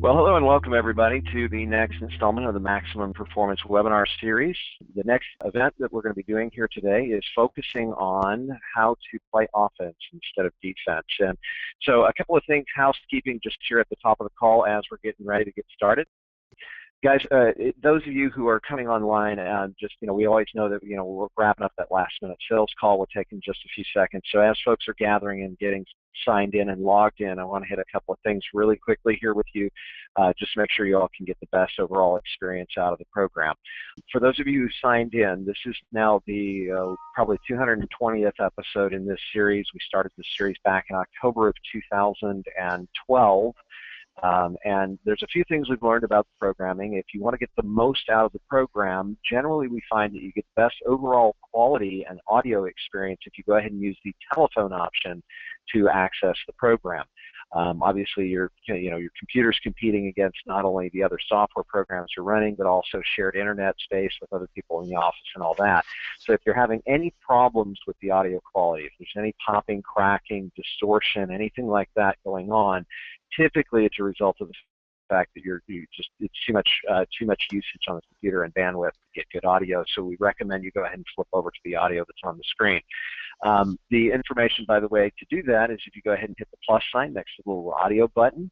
Well, hello and welcome everybody to the next installment of the Maximum Performance webinar series. The next event that we're going to be doing here today is focusing on how to play offense instead of defense. And so a couple of things, housekeeping just here at the top of the call as we're getting ready to get started. Guys, those of you who are coming online, we always know that, we're wrapping up that last minute sales call. We'll take in just a few seconds. So as folks are gathering and getting signed in and logged in, I want to hit a couple of things really quickly here with you, just to make sure you all can get the best overall experience out of the program. For those of you who signed in, this is now the probably 220th episode in this series. We started this series back in October of 2012. And there's a few things we've learned about the programming. If you want to get the most out of the program, generally we find that you get the best overall quality and audio experience if you go ahead and use the telephone option to access the program. Obviously, your computer's competing against not only the other software programs you're running, but also shared internet space with other people in the office and all that. So if you're having any problems with the audio quality, if there's any popping, cracking, distortion, anything like that going on, typically it's a result of the fact that it's too much usage on the computer and bandwidth to get good audio. So we recommend you go ahead and flip over to the audio that's on the screen. The information, by the way, to do that is if you go ahead and hit the plus sign next to the little audio button,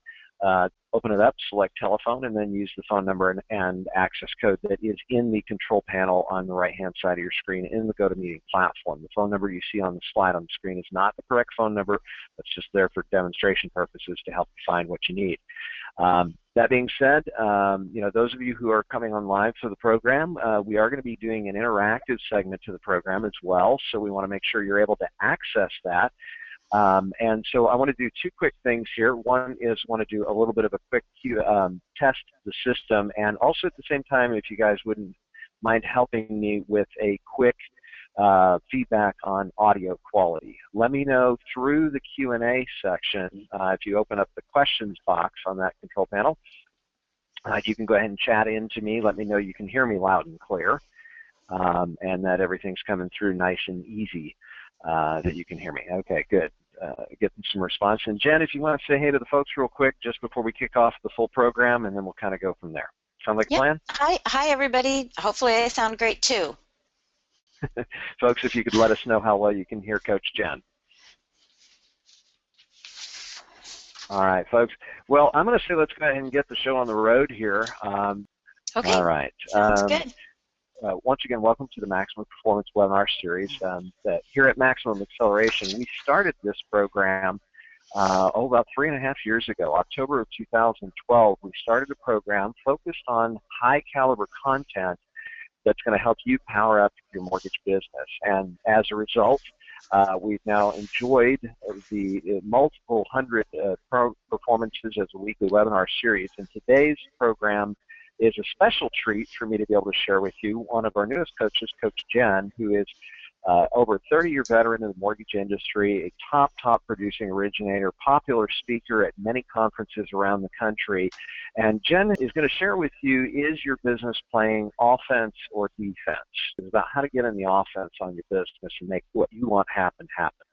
open it up, select telephone, and then use the phone number and access code that is in the control panel on the right-hand side of your screen in the GoToMeeting platform. The phone number you see on the slide on the screen is not the correct phone number. It's just there for demonstration purposes to help you find what you need. That being said, those of you who are coming online for the program, we are going to be doing an interactive segment to the program as well, so we want to make sure you're able to access that. And so I want to do two quick things here. One is I want to do a little bit of a quick test the system, and also at the same time, if you guys wouldn't mind helping me with a quick feedback on audio quality. Let me know through the Q&A section. If you open up the questions box on that control panel, you can go ahead and chat in to me. Let me know you can hear me loud and clear, and that everything's coming through nice and easy, that you can hear me. Okay, good. Getting some response. And Jen, if you want to say hey to the folks real quick just before we kick off the full program, and then we'll kind of go from there. Sound like a plan? Hi everybody. Hopefully I sound great too. Folks, if you could let us know how well you can hear Coach Jen. All right, folks. Well, I'm going to say let's go ahead and get the show on the road here. Okay. All right. Sounds good. Once again, welcome to the Maximum Performance webinar series. Here at Maximum Acceleration, we started this program about 3.5 years ago. October of 2012, we started a program focused on high-caliber content that's going to help you power up your mortgage business. And as a result, we've now enjoyed the multiple hundred performances as a weekly webinar series. And today's program is a special treat for me to be able to share with you one of our newest coaches, Coach Jen, who is over a 30-year veteran in the mortgage industry, a top producing originator, popular speaker at many conferences around the country. And Jen is going to share with you, is your business playing offense or defense? It's about how to get in the offense on your business and make what you want happen.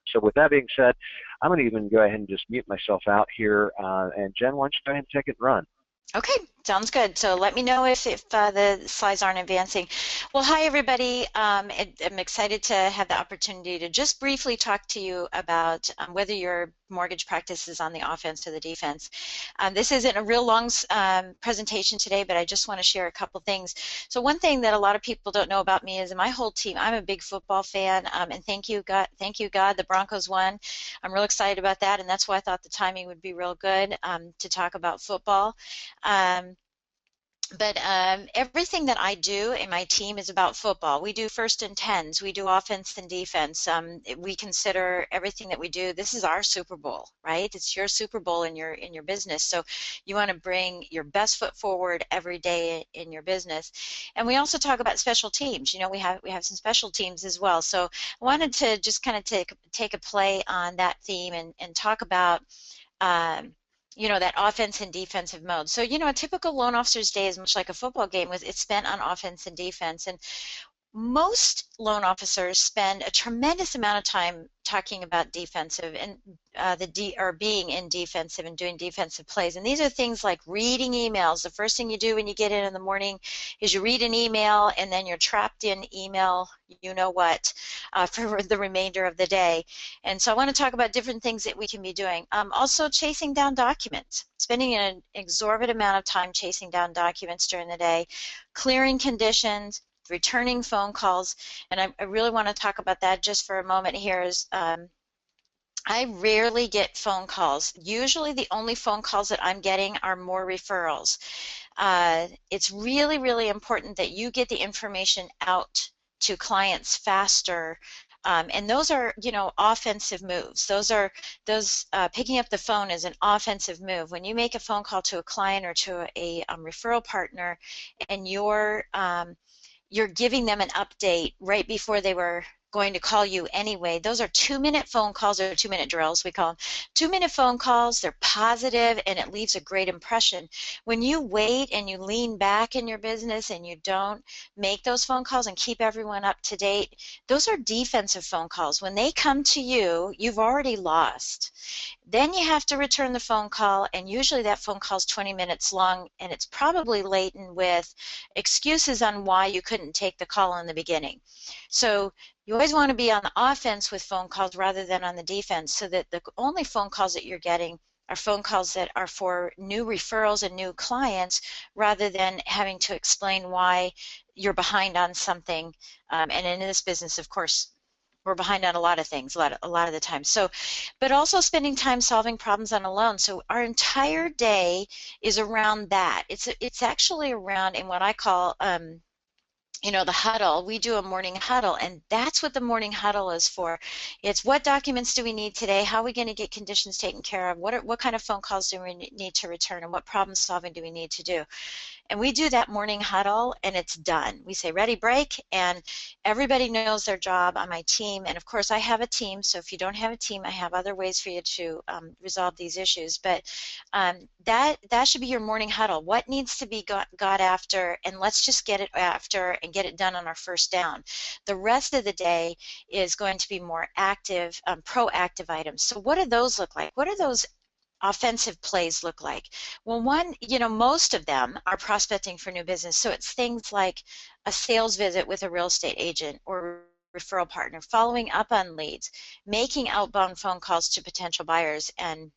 So with that being said, I'm going to even go ahead and just mute myself out here. And Jen, why don't you go ahead and take it and run? Okay, sounds good. So let me know if the slides aren't advancing. Well, hi everybody. I'm excited to have the opportunity to just briefly talk to you about whether your mortgage practice is on the offense or the defense. This isn't a real long presentation today, but I just want to share a couple things. So one thing that a lot of people don't know about me is my whole team. I'm a big football fan, and thank you God, the Broncos won. I'm real excited about that, and that's why I thought the timing would be real good to talk about football. But everything that I do in my team is about football. We do first and tens. We do offense and defense. We consider everything that we do. This is our Super Bowl, right? It's your Super Bowl in your business. So you want to bring your best foot forward every day in your business. And we also talk about special teams. We have some special teams as well. So I wanted to just kind of take a play on that theme and talk about that offense and defensive mode. So, a typical loan officer's day is much like a football game. It's spent on offense and defense. And most loan officers spend a tremendous amount of time talking about defensive, and or being in defensive and doing defensive plays. And these are things like reading emails. The first thing you do when you get in the morning is you read an email, and then you're trapped in email, you know what, for the remainder of the day. And so I want to talk about different things that we can be doing. Also chasing down documents, spending an exorbitant amount of time chasing down documents during the day, clearing conditions, returning phone calls. And I really want to talk about that just for a moment here. Is I rarely get phone calls. Usually the only phone calls that I'm getting are more referrals. It's really, really important that you get the information out to clients faster. And those are, offensive moves. Those picking up the phone is an offensive move. When you make a phone call to a client or to a referral partner, and you're giving them an update right before they were going to call you anyway. Those are 2-minute phone calls, or 2-minute drills, we call them. 2-minute phone calls, they're positive, and it leaves a great impression. When you wait and you lean back in your business and you don't make those phone calls and keep everyone up to date, those are defensive phone calls. When they come to you, you've already lost. Then you have to return the phone call, and usually that phone call is 20 minutes long, and it's probably laden with excuses on why you couldn't take the call in the beginning. So you always want to be on the offense with phone calls rather than on the defense, so that the only phone calls that you're getting are phone calls that are for new referrals and new clients, rather than having to explain why you're behind on something. And in this business, of course, we're behind on a lot of things, a lot of the time. So, but also spending time solving problems on a loan. So our entire day is around that. It's actually around, in what I call the huddle. We do a morning huddle, and that's what the morning huddle is for. It's what documents do we need today? How are we going to get conditions taken care of? What kind of phone calls do we need to return, and what problem solving do we need to do? And we do that morning huddle, and it's done. We say ready, break, and everybody knows their job on my team. And of course, I have a team, so if you don't have a team, I have other ways for you to resolve these issues. But that should be your morning huddle. What needs to be got after, and let's just get it after and get it done on our first down. The rest of the day is going to be more active, proactive items. So what do those look like? What are those offensive plays look like? Well, most of them are prospecting for new business. So it's things like a sales visit with a real estate agent or referral partner, following up on leads, making outbound phone calls to potential buyers, and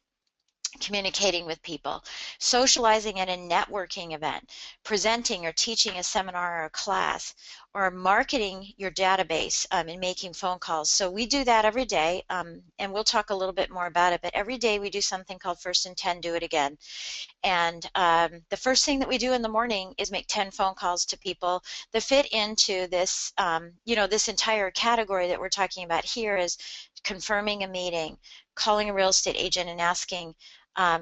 communicating with people, socializing at a networking event, presenting or teaching a seminar or a class, or marketing your database and making phone calls. So we do that every day, and we'll talk a little bit more about it, but every day we do something called First and 10, do it again. And the first thing that we do in the morning is make 10 phone calls to people that fit into this, this entire category that we're talking about here, is confirming a meeting, calling a real estate agent and asking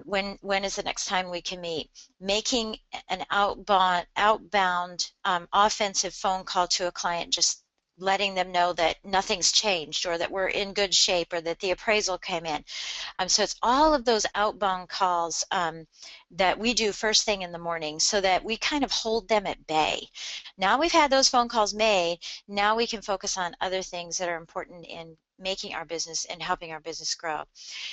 when is the next time we can meet, making an outbound offensive phone call to a client, just letting them know that nothing's changed, or that we're in good shape, or that the appraisal came in. So it's all of those outbound calls that we do first thing in the morning, so that we kind of hold them at bay. Now we've had those phone calls made, now we can focus on other things that are important in making our business and helping our business grow.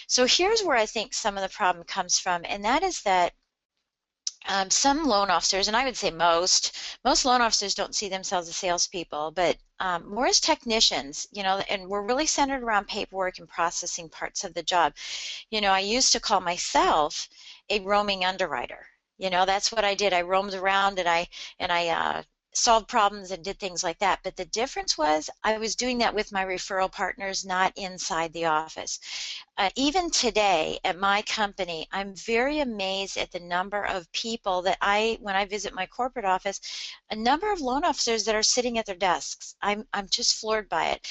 So here's where I think some of the problem comes from, and that is that some loan officers, and I would say most loan officers don't see themselves as salespeople, but more as technicians, and we're really centered around paperwork and processing parts of the job. I used to call myself a roaming underwriter. That's what I did. I roamed around, and I solved problems and did things like that. But the difference was I was doing that with my referral partners, not inside the office. Even today at my company, I'm very amazed at the number of people that when I visit my corporate office, a number of loan officers that are sitting at their desks. I'm just floored by it.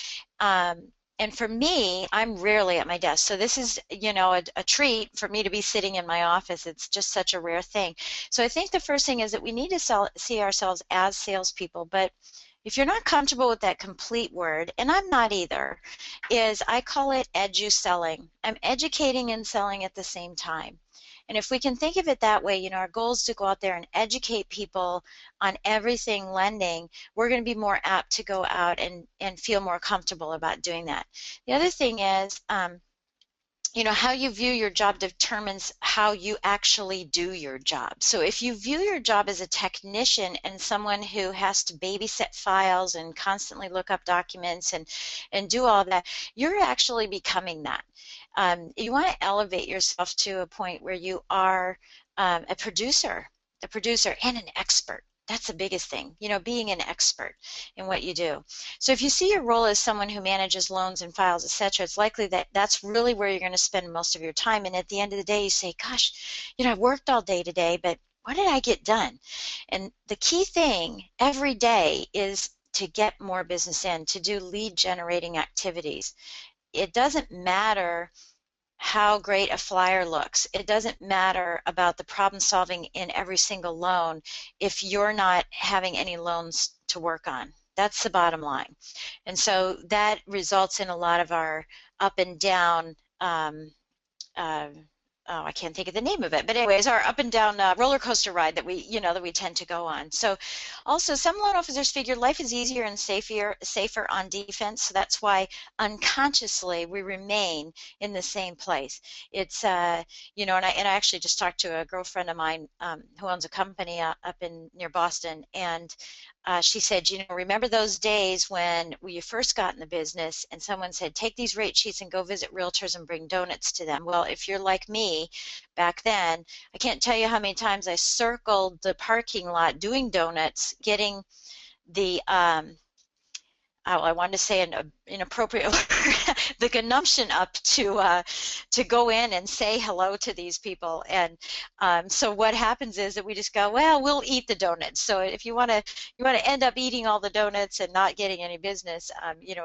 And for me, I'm rarely at my desk. So this is, a treat for me to be sitting in my office. It's just such a rare thing. So I think the first thing is that we need to see ourselves as salespeople. But if you're not comfortable with that complete word, and I'm not either, is I call it edu-selling. I'm educating and selling at the same time. And if we can think of it that way, our goal is to go out there and educate people on everything lending. We're going to be more apt to go out and feel more comfortable about doing that. The other thing is, how you view your job determines how you actually do your job. So if you view your job as a technician and someone who has to babysit files and constantly look up documents and do all that, you're actually becoming that. You want to elevate yourself to a point where you are a producer and an expert. That's the biggest thing, being an expert in what you do. So if you see your role as someone who manages loans and files, etc., it's likely that that's really where you're going to spend most of your time. And at the end of the day, you say, gosh, I've worked all day today, but what did I get done? And the key thing every day is to get more business in, to do lead generating activities. It doesn't matter how great a flyer looks. It doesn't matter about the problem solving in every single loan if you're not having any loans to work on. That's the bottom line. And so that results in a lot of our up and down uh, oh, I can't think of the name of it, but anyways, our up and down roller coaster ride that we tend to go on. So also some loan officers figure life is easier and safer on defense. So that's why unconsciously we remain in the same place. It's and I actually just talked to a girlfriend of mine who owns a company up in near Boston, and she said, remember those days when you first got in the business and someone said, take these rate sheets and go visit realtors and bring donuts to them. Well, if you're like me back then, I can't tell you how many times I circled the parking lot doing donuts, getting the I wanted to say an inappropriate word, the gumption up to go in and say hello to these people. And so what happens is that we just go, well, we'll eat the donuts. So if you want to end up eating all the donuts and not getting any business,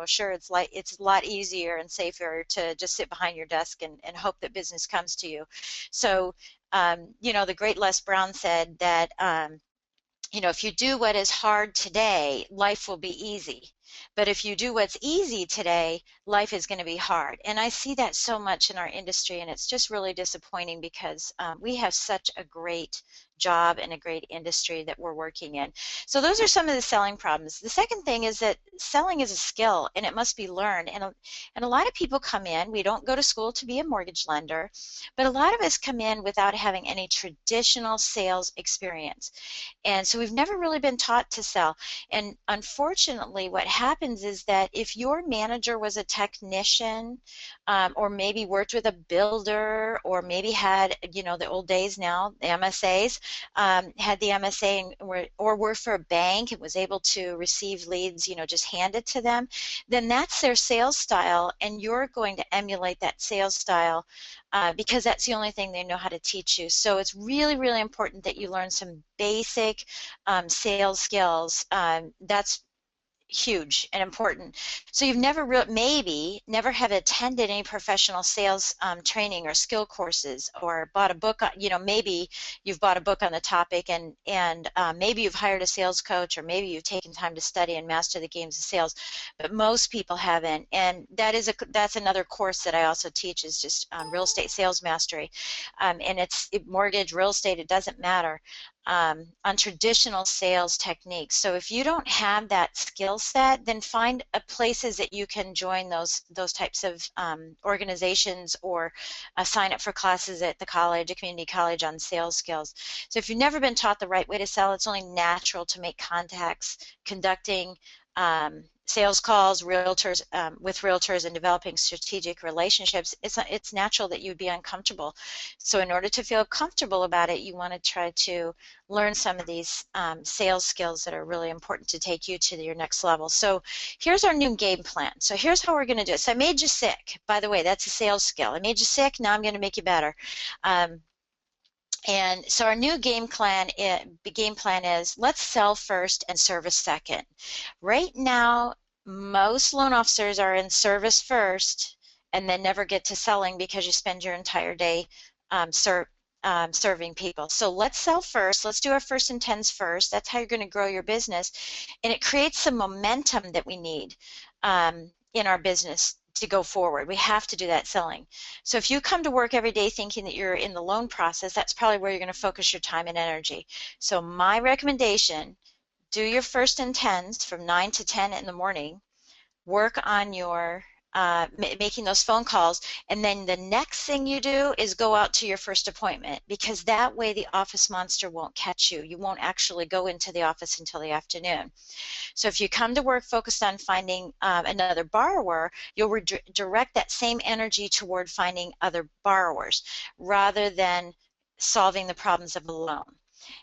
sure, it's a lot easier and safer to just sit behind your desk and hope that business comes to you. So the great Les Brown said that if you do what is hard today, life will be easy. But if you do what's easy today, life is going to be hard. And I see that so much in our industry, and it's just really disappointing because we have such a great job and a great industry that we're working in. So those are some of the selling problems. The second thing is that selling is a skill and it must be learned. And a lot of people come in, we don't go to school to be a mortgage lender, but a lot of us come in without having any traditional sales experience. And so we've never really been taught to sell. And unfortunately, what happens is that if your manager was a technician or maybe worked with a builder or maybe had, the old days now, the MSAs, had the MSA or worked for a bank and was able to receive leads, just handed to them, then that's their sales style, and you're going to emulate that sales style because that's the only thing they know how to teach you. So it's really, really important that you learn some basic sales skills. That's huge and important. So you've maybe never have attended any professional sales training or skill courses or bought a book. Maybe you've bought a book on the topic and maybe you've hired a sales coach, or maybe you've taken time to study and master the games of sales. But most people haven't, and that's another course that I also teach, is just real estate sales mastery, and it's mortgage, real estate, it doesn't matter. On traditional sales techniques. So if you don't have that skill set, then find places that you can join those types of organizations, or sign up for classes at the college, a community college, on sales skills. So if you've never been taught the right way to sell, it's only natural to make contacts, conducting sales calls, with realtors, and developing strategic relationships. It's natural that you'd be uncomfortable. So in order to feel comfortable about it, you want to try to learn some of these sales skills that are really important to take you to your next level. So here's our new game plan. So here's how we're going to do it. So I made you sick. By the way, that's a sales skill. I made you sick. Now I'm going to make you better. And so our new game plan is let's sell first and service second. Right now, most loan officers are in service first and then never get to selling because you spend your entire day serving people. So let's sell first. Let's do our first and tens first. That's how you're going to grow your business. And it creates some momentum that we need in our business to go forward. We have to do that selling. So if you come to work every day thinking that you're in the loan process, that's probably where you're going to focus your time and energy. So my recommendation, do your first and tens from 9 to 10 in the morning. Work on your making those phone calls, and then the next thing you do is go out to your first appointment, because that way the office monster won't catch you. You won't actually go into the office until the afternoon. So if you come to work focused on finding another borrower, you'll direct that same energy toward finding other borrowers rather than solving the problems of a loan.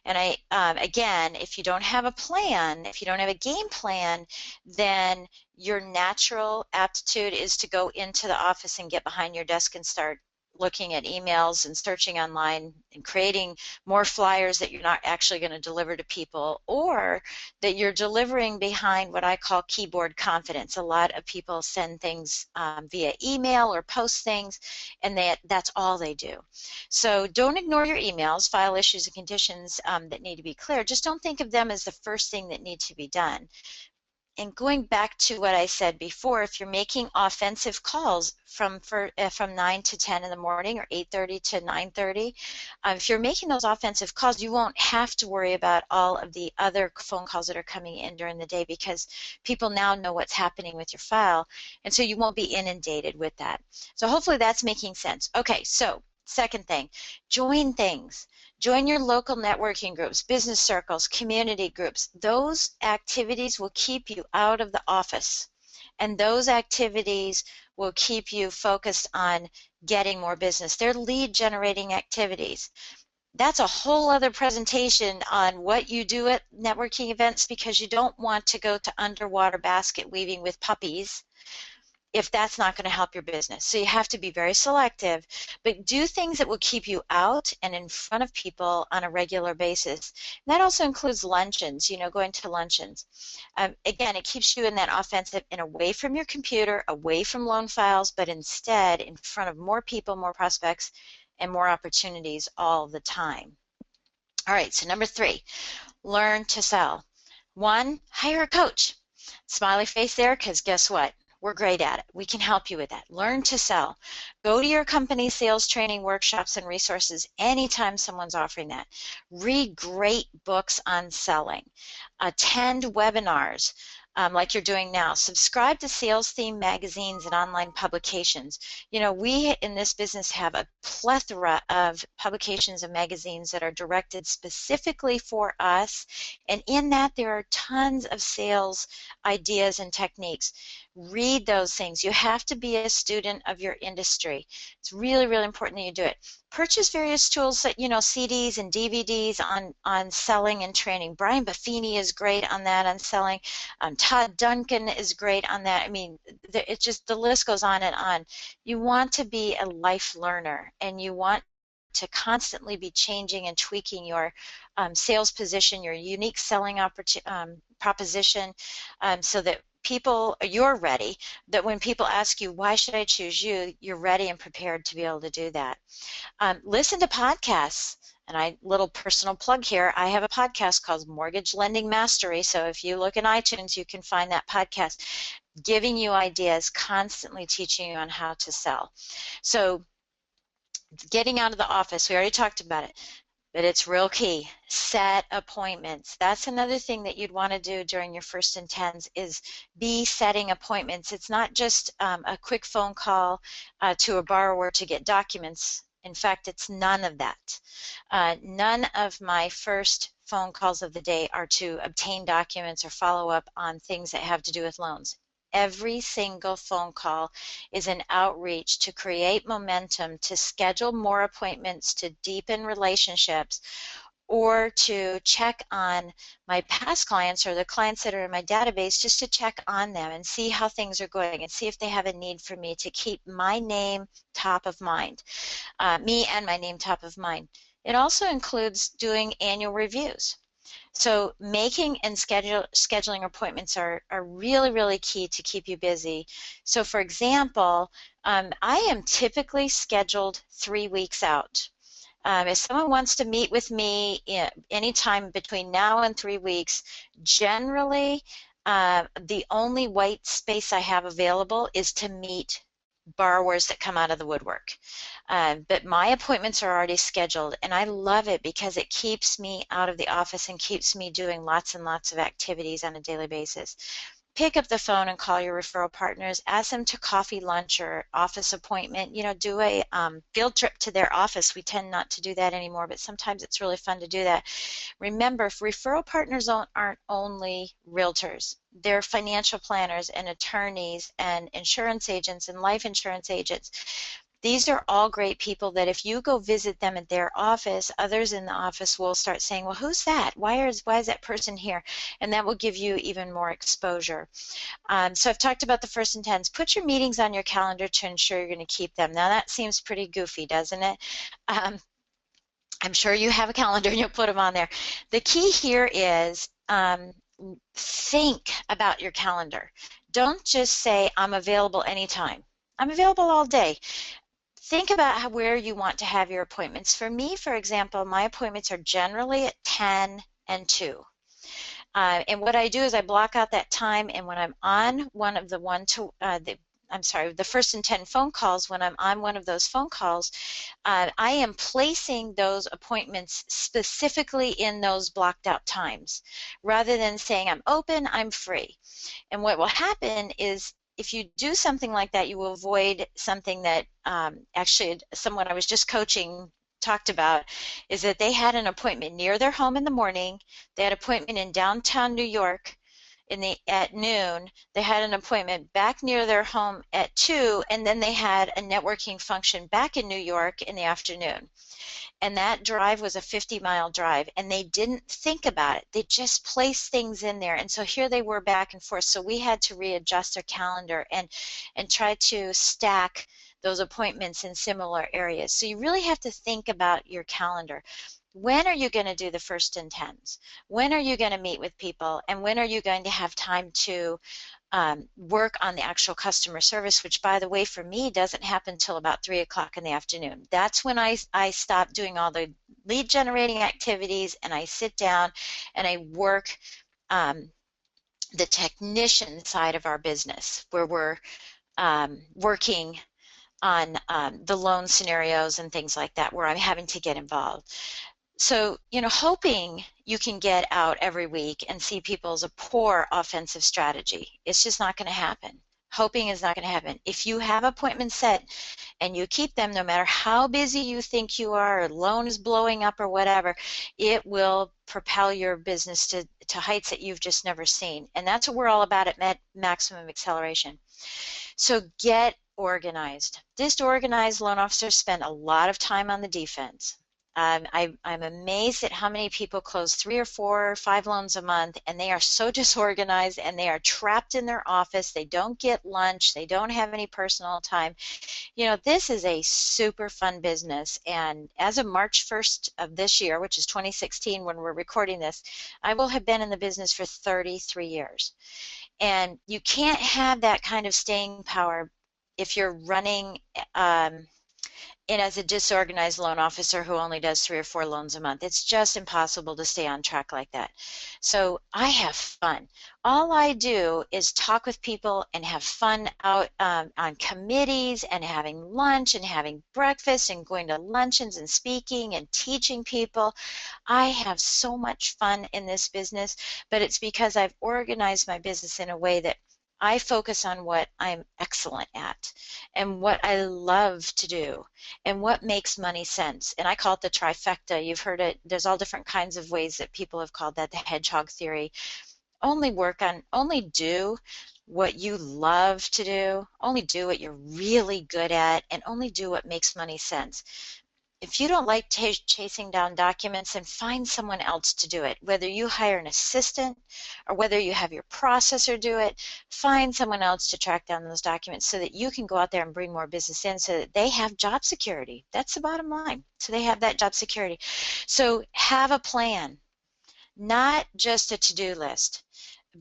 And again, if you don't have a plan, if you don't have a game plan, then your natural aptitude is to go into the office and get behind your desk and start looking at emails and searching online and creating more flyers that you're not actually going to deliver to people, or that you're delivering behind what I call keyboard confidence. A lot of people send things via email or post things, and that's all they do. So don't ignore your emails, file issues and conditions that need to be clear. Just don't think of them as the first thing that needs to be done. And going back to what I said before, if you're making offensive calls from 9 to 10 in the morning or 8:30 to 9:30, if you're making those offensive calls, you won't have to worry about all of the other phone calls that are coming in during the day, because people now know what's happening with your file, and so you won't be inundated with that. So hopefully that's making sense. Okay, so second thing, join things. Join your local networking groups, business circles, community groups. Those activities will keep you out of the office, and those activities will keep you focused on getting more business. They're lead generating activities. That's a whole other presentation on what you do at networking events, because you don't want to go to underwater basket weaving with puppies if that's not going to help your business. So you have to be very selective, but do things that will keep you out and in front of people on a regular basis. And that also includes luncheons, going to luncheons. Again, it keeps you in that offensive and away from your computer, away from loan files, but instead in front of more people, more prospects, and more opportunities all the time. All right, so number 3, learn to sell. 1, hire a coach. Smiley face there, because guess what? We're great at it. We can help you with that. Learn to sell. Go to your company sales training workshops and resources anytime someone's offering that. Read great books on selling. Attend webinars like you're doing now. Subscribe to sales theme magazines and online publications. We in this business have a plethora of publications and magazines that are directed specifically for us, and in that there are tons of sales ideas and techniques. Read those things. You have to be a student of your industry. It's really, really important that you do it. Purchase various tools, that CDs and DVDs on selling and training. Brian Buffini is great on that, on selling. Todd Duncan is great on that. I mean, it's just, the list goes on and on. You want to be a life learner, and you want to constantly be changing and tweaking your sales position, your unique selling proposition, so that you're ready, that when people ask you, why should I choose you, you're ready and prepared to be able to do that. Listen to podcasts. And little personal plug here, I have a podcast called Mortgage Lending Mastery. So if you look in iTunes, you can find that podcast, giving you ideas, constantly teaching you on how to sell. So getting out of the office, we already talked about it, but it's real key. Set appointments. That's another thing that you'd want to do during your first and tens, is be setting appointments. It's not just a quick phone call to a borrower to get documents. In fact, it's none of that. None of my first phone calls of the day are to obtain documents or follow up on things that have to do with loans. Every single phone call is an outreach to create momentum, to schedule more appointments, to deepen relationships, or to check on my past clients or the clients that are in my database, just to check on them and see how things are going and see if they have a need for me, to keep my name top of mind, me and my name top of mind. It also includes doing annual reviews. So making and scheduling appointments are really, really key to keep you busy. So for example, I am typically scheduled 3 weeks out. If someone wants to meet with me anytime between now and 3 weeks, generally the only white space I have available is to meet borrowers that come out of the woodwork. But my appointments are already scheduled, and I love it because it keeps me out of the office and keeps me doing lots and lots of activities on a daily basis. pick up the phone and call your referral partners, ask them to coffee, lunch, or office appointment. Do a field trip to their office. We tend not to do that anymore, but sometimes it's really fun to do that. Remember, referral partners aren't only realtors. They're financial planners and attorneys and insurance agents and life insurance agents. These are all great people that if you go visit them at their office, others in the office will start saying, well, who's that? Why is that person here? And that will give you even more exposure. So I've talked about the first and tens. Put your meetings on your calendar to ensure you're going to keep them. Now that seems pretty goofy, doesn't it? Um, I'm sure you have a calendar and you'll put them on there. The key here is think about your calendar. Don't just say, I'm available anytime. I'm available all day. Think about where you want to have your appointments. For me, for example, my appointments are generally at 10 and 2. And what I do is I block out that time, and when I'm on one of the the first and 10 phone calls, when I'm on one of those phone calls, I am placing those appointments specifically in those blocked out times, rather than saying I'm open, I'm free. And what will happen is if you do something like that, you will avoid something that actually someone I was just coaching talked about, is that they had an appointment near their home in the morning. They had an appointment in downtown New York at noon. They had an appointment back near their home at 2, and then they had a networking function back in New York in the afternoon. And that drive was a 50-mile drive, and they didn't think about it. They just placed things in there. And so here they were back and forth. So we had to readjust our calendar and try to stack those appointments in similar areas. So you really have to think about your calendar. When are you going to do the first and tens? When are you going to meet with people? And when are you going to have time to work on the actual customer service, which, by the way, for me doesn't happen until about 3 o'clock in the afternoon. That's when I stop doing all the lead generating activities, and I sit down and I work the technician side of our business, where we're working on the loan scenarios and things like that, where I'm having to get involved. So, hoping you can get out every week and see people is a poor offensive strategy. It's just not going to happen. Hoping is not going to happen. If you have appointments set and you keep them, no matter how busy you think you are, or loan is blowing up or whatever, it will propel your business to heights that you've just never seen. And that's what we're all about at Maximum Acceleration. So get organized. Disorganized loan officers spend a lot of time on the defense. I'm amazed at how many people close 3 or 4 or 5 loans a month, and they are so disorganized, and they are trapped in their office. They don't get lunch. They don't have any personal time. This is a super fun business, and as of March 1st of this year, which is 2016 when we're recording this, I will have been in the business for 33 years. And you can't have that kind of staying power if you're running and as a disorganized loan officer who only does 3 or 4 loans a month. It's just impossible to stay on track like that. So I have fun. All I do is talk with people and have fun out on committees and having lunch and having breakfast and going to luncheons and speaking and teaching people. I have so much fun in this business, but it's because I've organized my business in a way that I focus on what I'm excellent at and what I love to do and what makes money sense. And I call it the trifecta. You've heard it. There's all different kinds of ways that people have called that the hedgehog theory. Only do what you love to do, only do what you're really good at, and only do what makes money sense. If you don't like chasing down documents, then find someone else to do it. Whether you hire an assistant or whether you have your processor do it, find someone else to track down those documents so that you can go out there and bring more business in so that they have job security. That's the bottom line. So they have that job security. So have a plan, not just a to-do list.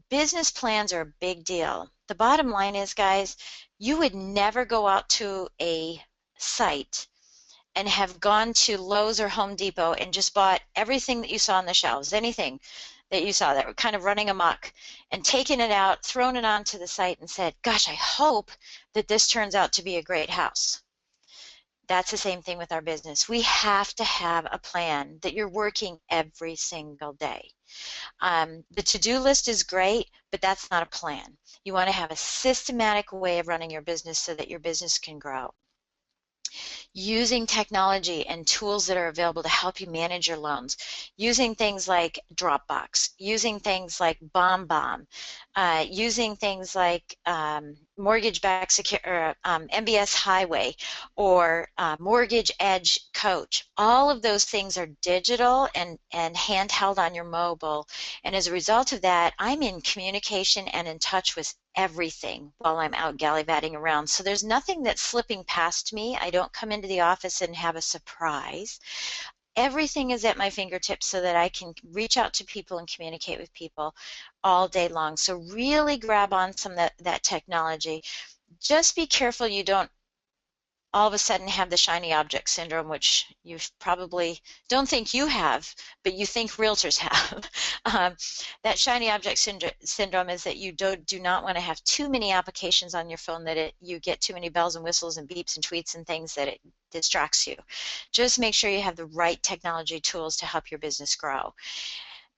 Business plans are a big deal. The bottom line is, guys, you would never go out to a site and have gone to Lowe's or Home Depot and just bought everything that you saw on the shelves, anything that you saw that were kind of running amok, and taken it out, thrown it onto the site and said, gosh, I hope that this turns out to be a great house. That's the same thing with our business. We have to have a plan that you're working every single day. The to-do list is great, but that's not a plan. You want to have a systematic way of running your business so that your business can grow. Using technology and tools that are available to help you manage your loans, using things like Dropbox, using things like BombBomb, using things like mortgage-backed secure, MBS Highway, or Mortgage Edge Coach. All of those things are digital and handheld on your mobile. And as a result of that, I'm in communication and in touch with everything while I'm out gallivanting around. So there's nothing that's slipping past me. I don't come into the office and have a surprise. Everything is at my fingertips so that I can reach out to people and communicate with people all day long. So really grab on some of that technology. Just be careful you don't all of a sudden have the shiny object syndrome, which you probably don't think you have, but you think realtors have. That shiny object syndrome is that you do not want to have too many applications on your phone, that you get too many bells and whistles and beeps and tweets and things that it distracts you. Just make sure you have the right technology tools to help your business grow.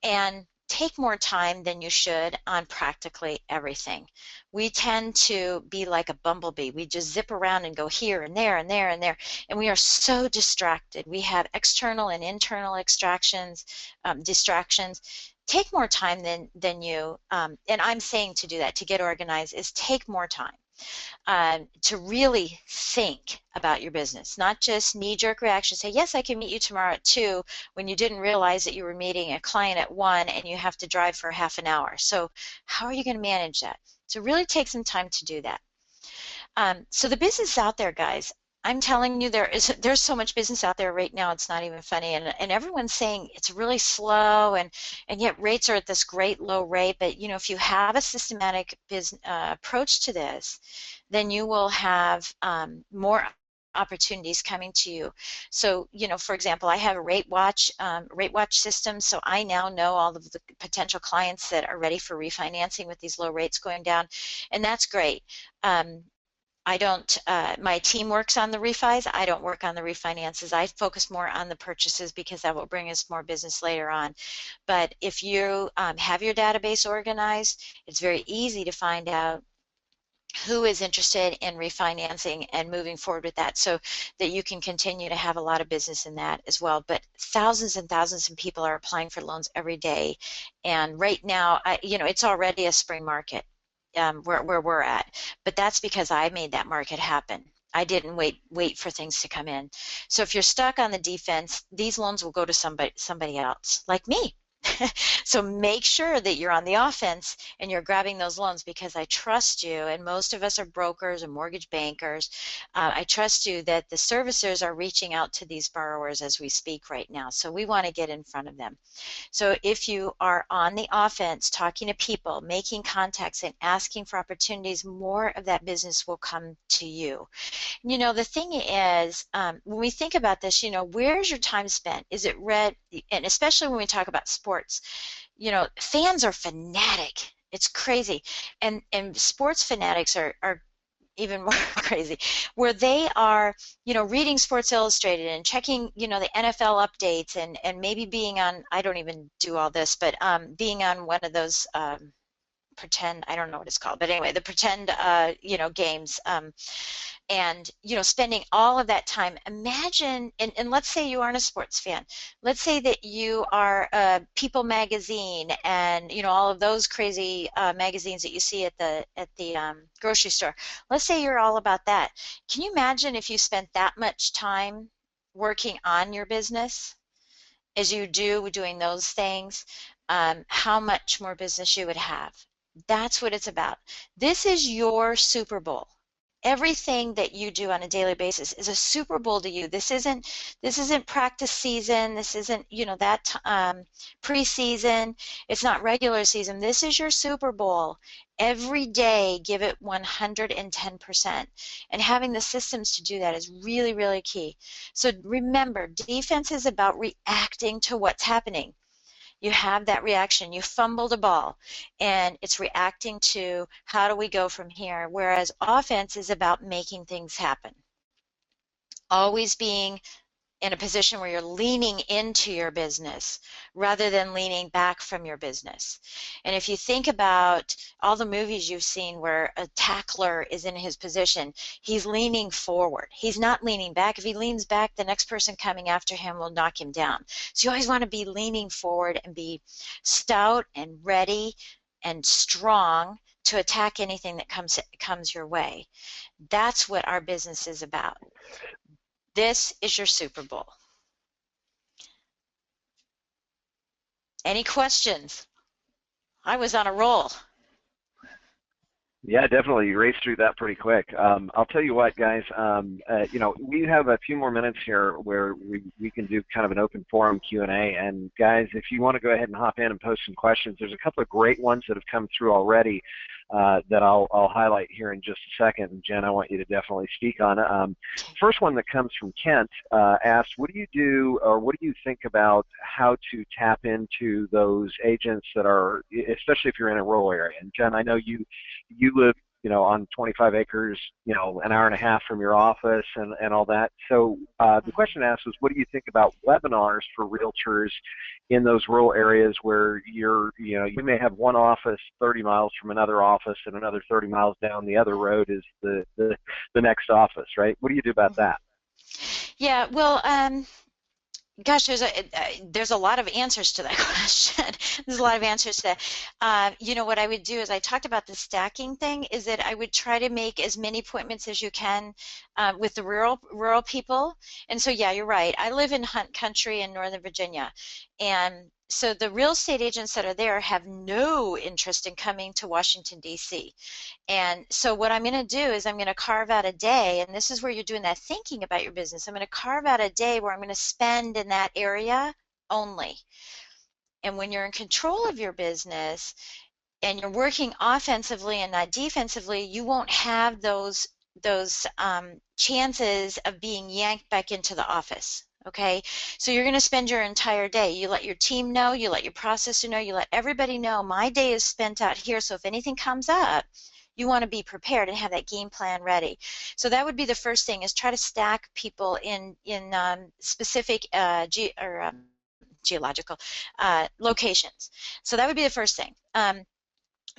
And take more time than you should on practically everything. We tend to be like a bumblebee. We just zip around and go here and there and there and there, and we are so distracted. We have external and internal distractions. Take more time than you, and I'm saying to do that, to get organized, is take more time. To really think about your business, not just knee-jerk reaction. Say, yes, I can meet you tomorrow at 2 when you didn't realize that you were meeting a client at 1 and you have to drive for half an hour. So how are you going to manage that? So really take some time to do that. So the business out there, guys, I'm telling you, there's so much business out there right now, it's not even funny. And everyone's saying it's really slow, and yet rates are at this great low rate. But you know, if you have a systematic business approach to this, then you will have more opportunities coming to you. So, you know, for example, I have a rate watch system, so I now know all of the potential clients that are ready for refinancing with these low rates going down, and that's great. I don't, my team works on the refis. I don't work on the refinances. I focus more on the purchases because that will bring us more business later on. But if you have your database organized, it's very easy to find out who is interested in refinancing and moving forward with that, so that you can continue to have a lot of business in that as well. But thousands and thousands of people are applying for loans every day, and right now, you know, it's already a spring market. Where we're at, but that's because I made that market happen. I didn't wait for things to come in. So if you're stuck on the defense, these loans will go to somebody else like me. So make sure that you're on the offense and you're grabbing those loans, because I trust you, and most of us are brokers and mortgage bankers. I trust you that the servicers are reaching out to these borrowers as we speak right now. So we want to get in front of them. So if you are on the offense, talking to people, making contacts, and asking for opportunities, more of that business will come to you. You know, the thing is, when we think about this, you know, where's your time spent? Is it read? And especially when we talk about sports, you know, fans are fanatic. It's crazy. And sports fanatics are even more crazy, where they are, you know, reading Sports Illustrated and checking, you know, the NFL updates, and maybe being on, I don't even do all this, but being on one of those pretend, I don't know what it's called, but anyway, the pretend, you know, games, and, you know, spending all of that time. Imagine, and let's say you aren't a sports fan. Let's say that you are People magazine, and, you know, all of those crazy magazines that you see at the grocery store. Let's say you're all about that. Can you imagine if you spent that much time working on your business as you do doing those things, how much more business you would have? That's what it's about. This is your Super Bowl. Everything that you do on a daily basis is a Super Bowl to you. This isn't practice season. This isn't, you know, that preseason. It's not regular season. This is your Super Bowl. Every day, give it 110%. And having the systems to do that is really, really key. So remember, defense is about reacting to what's happening. You have that reaction. You fumbled a ball, and it's reacting to how do we go from here, whereas offense is about making things happen. Always being in a position where you're leaning into your business rather than leaning back from your business. And if you think about all the movies you've seen where a tackler is in his position, he's leaning forward. He's not leaning back. If he leans back, the next person coming after him will knock him down. So you always want to be leaning forward and be stout and ready and strong to attack anything that comes your way. That's what our business is about. This is your Super Bowl. Any questions? I was on a roll. Yeah, definitely. You raced through that pretty quick. I'll tell you what, guys. We have a few more minutes here where we can do kind of an open forum Q&A. And guys, if you want to go ahead and hop in and post some questions, there's a couple of great ones that have come through already that I'll highlight here in just a second. And Jen, I want you to definitely speak on it. First one that comes from Kent asked, what do you do, or what do you think about how to tap into those agents that are, especially if you're in a rural area? And Jen, I know you live, on 25 acres, an hour and a half from your office and all that. So the question asked was, what do you think about webinars for realtors in those rural areas where you may have one office 30 miles from another office and another 30 miles down the other road is the next office, right? What do you do about that? Yeah, well, gosh, there's a lot of answers to that question. There's a lot of answers to that. What I would do is I talked about the stacking thing, is that I would try to make as many appointments as you can with the rural people. And so, yeah, you're right. I live in Hunt Country in Northern Virginia. And so the real estate agents that are there have no interest in coming to Washington, D.C. And so what I'm going to do is I'm going to carve out a day, and this is where you're doing that thinking about your business. I'm going to carve out a day where I'm going to spend in that area only. And when you're in control of your business and you're working offensively and not defensively, you won't have those chances of being yanked back into the office. Okay, so you're going to spend your entire day. You let your team know, you let your processor know, you let everybody know my day is spent out here. So if anything comes up, you want to be prepared and have that game plan ready. So that would be the first thing, is try to stack people in specific geological locations. So that would be the first thing.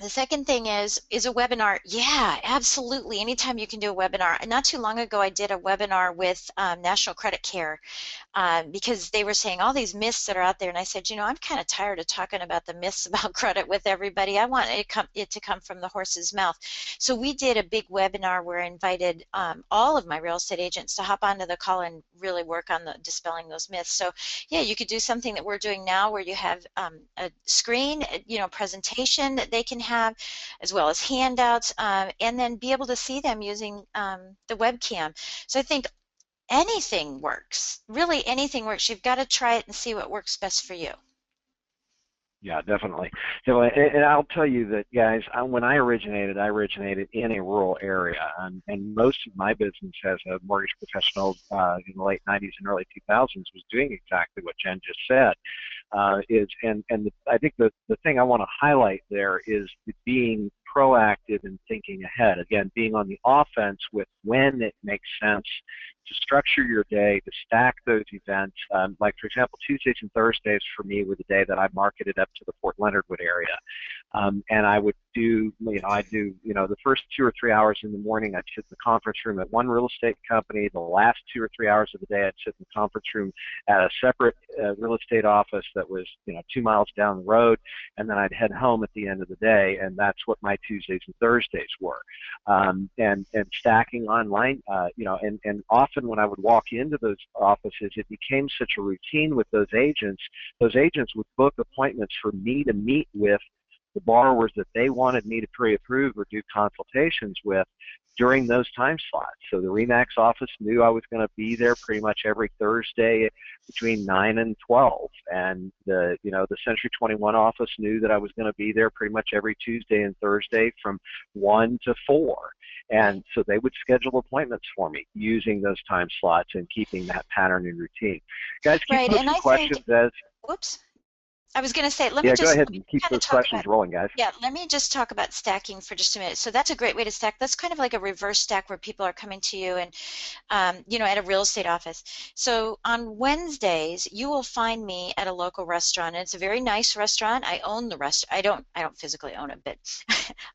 The second thing is a webinar. Yeah, absolutely. Anytime you can do a webinar. Not too long ago, I did a webinar with National Credit Care because they were saying all these myths that are out there. And I said, I'm kind of tired of talking about the myths about credit with everybody. I want it to come from the horse's mouth. So we did a big webinar where I invited all of my real estate agents to hop onto the call and really work on dispelling those myths. So yeah, you could do something that we're doing now where you have a screen, presentation that they can have, as well as handouts, and then be able to see them using the webcam. So I think anything works. Really, anything works. You've got to try it and see what works best for you. Yeah, definitely. So, and I'll tell you that, guys, when I originated in a rural area, and most of my business as a mortgage professional in the late 90s and early 2000s was doing exactly what Jen just said. I think the thing I want to highlight there is being proactive and thinking ahead. Again, being on the offense with when it makes sense to structure your day, to stack those events. Like, for example, Tuesdays and Thursdays for me were the day that I marketed up to the Fort Leonard Wood area. And I would do, the first 2 or 3 hours in the morning, I'd sit in the conference room at one real estate company. The last 2 or 3 hours of the day, I'd sit in the conference room at a separate real estate office that was, 2 miles down the road. And then I'd head home at the end of the day. And that's what my Tuesdays and Thursdays were. And stacking online, and often when I would walk into those offices, it became such a routine with those agents. Those agents would book appointments for me to meet with the borrowers that they wanted me to pre-approve or do consultations with during those time slots. So the RE/MAX office knew I was going to be there pretty much every Thursday between 9 and 12, and the Century 21 office knew that I was going to be there pretty much every Tuesday and Thursday from 1 to 4. And so they would schedule appointments for me using those time slots and keeping that pattern and routine. Guys, keep Right, and posting I questions think, as. whoops. I was going to say, Yeah, go ahead let me and keep kind of those talk questions about, rolling, guys. yeah, let me just talk about stacking for just a minute. So that's a great way to stack. That's kind of like a reverse stack where people are coming to you and you know, at a real estate office. So on Wednesdays, you will find me at a local restaurant. And it's a very nice restaurant. I own the restaurant. I don't physically own it, but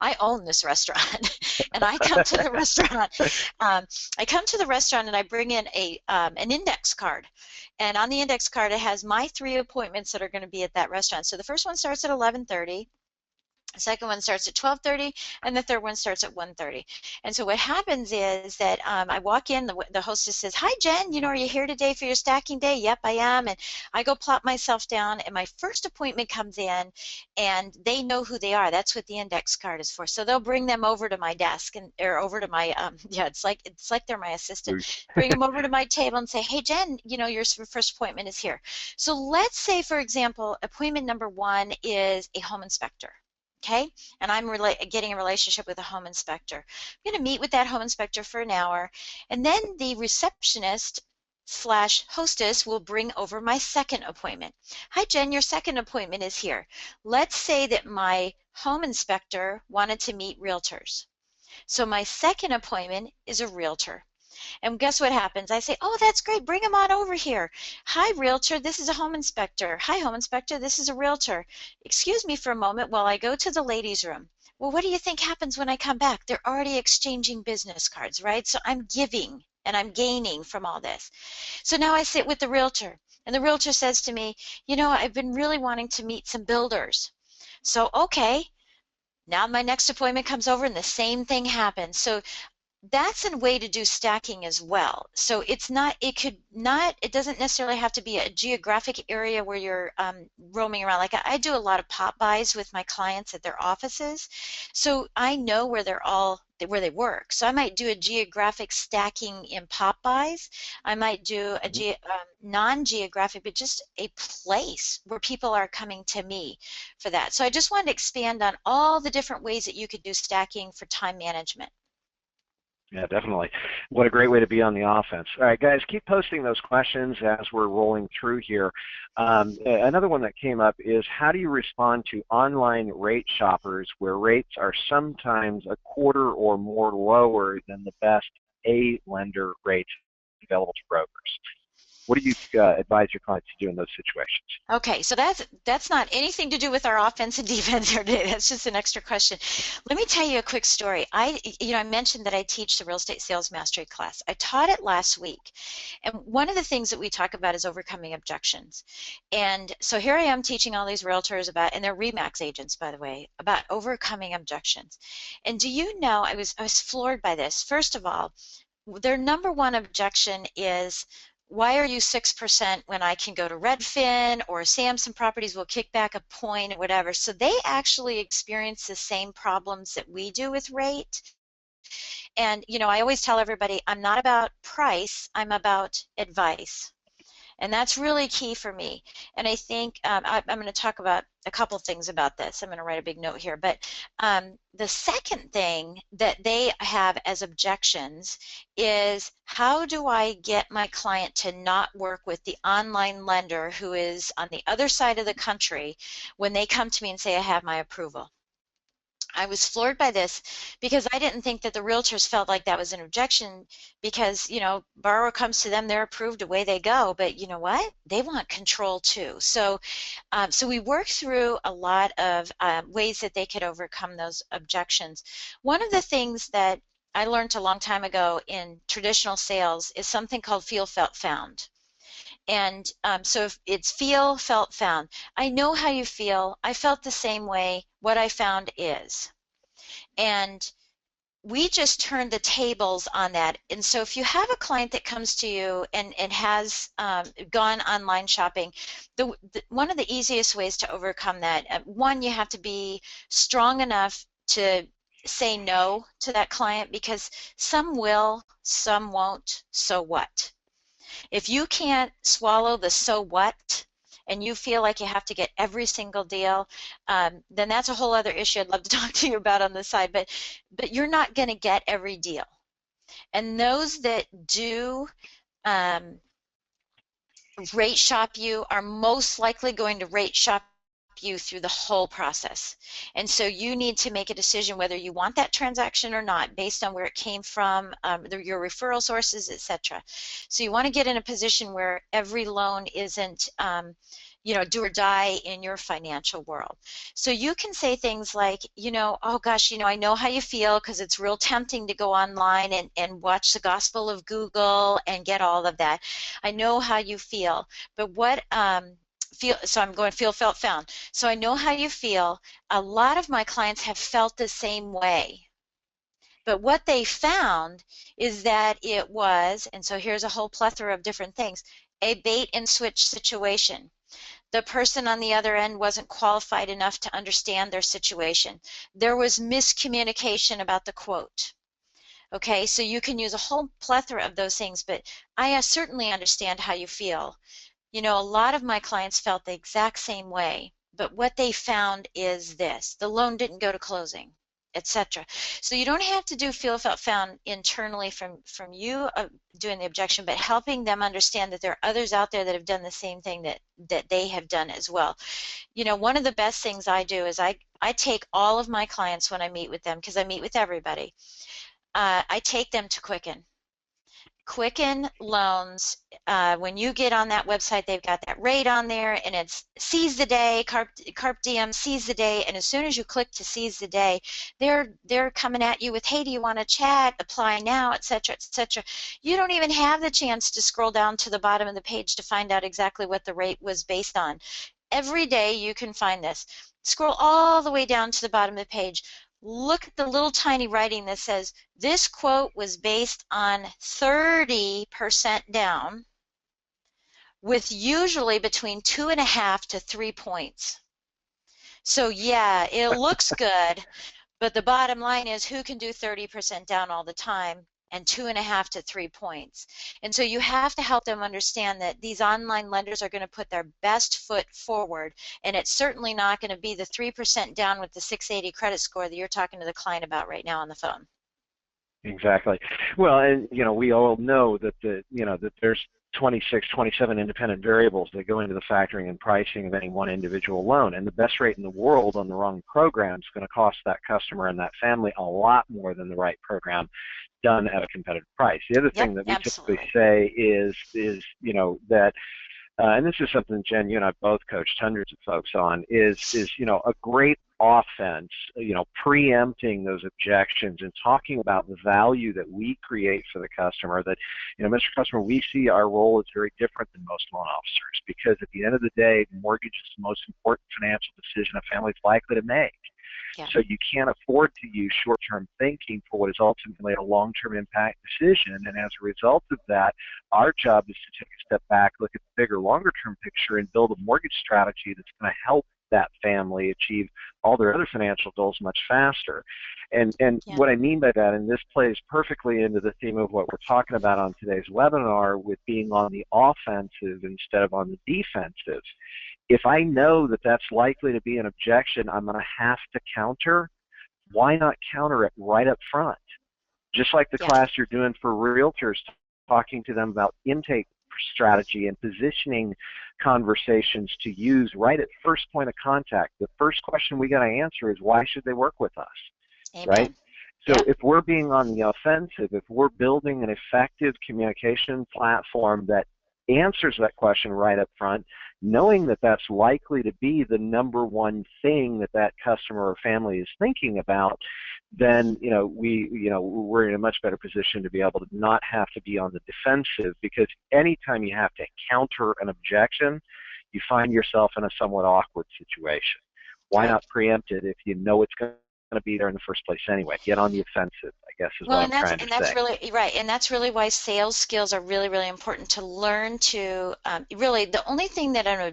I own this restaurant. And I come to the restaurant. Um, I come to the restaurant and I bring in a an index card. And on the index card, it has my 3 appointments that are going to be at that restaurant. So the first one starts at 11:30. The second one starts at 12:30, and the third one starts at 1:30. And so what happens is that I walk in, the hostess says, "Hi, Jen, you know, are you here today for your stacking day?" "Yep, I am." And I go plop myself down, and my first appointment comes in, and they know who they are. That's what the index card is for. So they'll bring them over to my desk and or over to my yeah, it's like they're my assistant. Booth. Bring them over to my table and say, "Hey, Jen, you know, your first appointment is here." So let's say, for example, appointment number 1 is a home inspector. Okay, and I'm getting a relationship with a home inspector. I'm going to meet with that home inspector for an hour, and then the receptionist slash hostess will bring over my second appointment. "Hi, Jen, your second appointment is here." Let's say that my home inspector wanted to meet realtors. So my second appointment is a realtor. And guess what happens? I say, "Oh, that's great. Bring him on over here. Hi, realtor. This is a home inspector. Hi, home inspector. This is a realtor. Excuse me for a moment while I go to the ladies' room." Well, what do you think happens when I come back? They're already exchanging business cards, right? So I'm giving and I'm gaining from all this. So now I sit with the realtor, and the realtor says to me, "You know, I've been really wanting to meet some builders." So, okay, now my next appointment comes over and the same thing happens. So that's a way to do stacking as well. So it's not, it doesn't necessarily have to be a geographic area where you're roaming around. Like I do a lot of pop buys with my clients at their offices. So I know where they work. So I might do a geographic stacking in pop buys. I might do a non-geographic, but just a place where people are coming to me for that. So I just wanted to expand on all the different ways that you could do stacking for time management. Yeah, definitely. What a great way to be on the offense. All right, guys, keep posting those questions as we're rolling through here. Another one that came up is, how do you respond to online rate shoppers where rates are sometimes a quarter or more lower than the best A lender rates available to brokers? What do you advise your clients to do in those situations? Okay, so that's not anything to do with our offense and defense here today. That's just an extra question. Let me tell you a quick story. I mentioned that I teach the real estate sales mastery class. I taught it last week, and one of the things that we talk about is overcoming objections. And so here I am teaching all these realtors about, and they're Remax agents, by the way, about overcoming objections. And do you know, I was floored by this. First of all, their number one objection is, "Why are you 6% when I can go to Redfin or Samson Properties will kick back a point or whatever?" So they actually experience the same problems that we do with rate. And, you know, I always tell everybody, I'm not about price, I'm about advice. And that's really key for me. And I think I'm going to talk about a couple things about this. I'm going to write a big note here. But the second thing that they have as objections is, how do I get my client to not work with the online lender who is on the other side of the country when they come to me and say, "I have my approval"? I was floored by this because I didn't think that the realtors felt like that was an objection, because, you know, borrower comes to them, they're approved, away they go. But you know what? They want control too. So, so we worked through a lot of ways that they could overcome those objections. One of the things that I learned a long time ago in traditional sales is something called feel, felt, found. And so if it's feel, felt, found. I know how you feel. I felt the same way. What I found is. And we just turned the tables on that. And so if you have a client that comes to you and has gone online shopping, one of the easiest ways to overcome that, one, you have to be strong enough to say no to that client, because some will, some won't, so what? If you can't swallow the "so what" and you feel like you have to get every single deal, then that's a whole other issue I'd love to talk to you about on the side. But you're not going to get every deal. And those that do um, rate shop you are most likely going to rate shop you through the whole process. And so you need to make a decision whether you want that transaction or not based on where it came from, your referral sources, etc. So you want to get in a position where every loan isn't do or die in your financial world. So you can say things like, oh gosh, I know how you feel because it's real tempting to go online and watch the Gospel of Google and get all of that. I know how you feel, but so I'm going feel, felt, found. So I know how you feel. A lot of my clients have felt the same way. But what they found is that it was, and so here's a whole plethora of different things, a bait and switch situation. The person on the other end wasn't qualified enough to understand their situation. There was miscommunication about the quote. Okay, so you can use a whole plethora of those things, but I certainly understand how you feel. A lot of my clients felt the exact same way, but what they found is this: the loan didn't go to closing, etc. So you don't have to do feel, felt, found internally from you doing the objection, but helping them understand that there are others out there that have done the same thing that they have done as well. One of the best things I do is I take all of my clients when I meet with them, because I meet with everybody. I take them to Quicken. Quicken Loans, when you get on that website, they've got that rate on there, and it's seize the day, carp diem, seize the day, and as soon as you click to seize the day, they're coming at you with, hey, do you want to chat, apply now, etc., etc. You don't even have the chance to scroll down to the bottom of the page to find out exactly what the rate was based on. Every day you can find this. Scroll all the way down to the bottom of the page. Look at the little tiny writing that says, this quote was based on 30% down, with usually between 2.5 to 3 points. So yeah, it looks good, but the bottom line is, who can do 30% down all the time and 2.5 to 3 points? And so you have to help them understand that these online lenders are going to put their best foot forward, and it's certainly not going to be the 3% down with the 680 credit score that you're talking to the client about right now on the phone. Exactly. Well, and we all know that that there's 26, 27 independent variables that go into the factoring and pricing of any one individual loan, and the best rate in the world on the wrong program is going to cost that customer and that family a lot more than the right program done at a competitive price. The other thing Yep, that we absolutely. typically say is that and this is something, Jen, you and I both coached hundreds of folks on, is a great offense, preempting those objections and talking about the value that we create for the customer. That, Mr. Customer, we see our role as very different than most loan officers, because at the end of the day, mortgage is the most important financial decision a family is likely to make. Yeah. So you can't afford to use short-term thinking for what is ultimately a long-term impact decision. And as a result of that, our job is to take a step back, look at the bigger, longer-term picture, and build a mortgage strategy that's going to help that family achieve all their other financial goals much faster. And Yeah. what I mean by that, and this plays perfectly into the theme of what we're talking about on today's webinar, with being on the offensive instead of on the defensive. If I know that that's likely to be an objection I'm going to have to counter, why not counter it right up front? Just like the Yeah. class you're doing for realtors, talking to them about intake strategy and positioning conversations to use right at first point of contact. The first question we got to answer is, why should they work with us? Amen. Right? So Yep. if we're being on the offensive, if we're building an effective communication platform that answers that question right up front, knowing that that's likely to be the number one thing that that customer or family is thinking about, then we're in a much better position to be able to not have to be on the defensive, because anytime you have to counter an objection, you find yourself in a somewhat awkward situation. Why Right. not preempt it if you know it's going to be there in the first place anyway? Get on the offensive, I guess, is Well, what I'm and that's trying to and that's say. really right, and that's really why sales skills are really, really important to learn to really. The only thing that an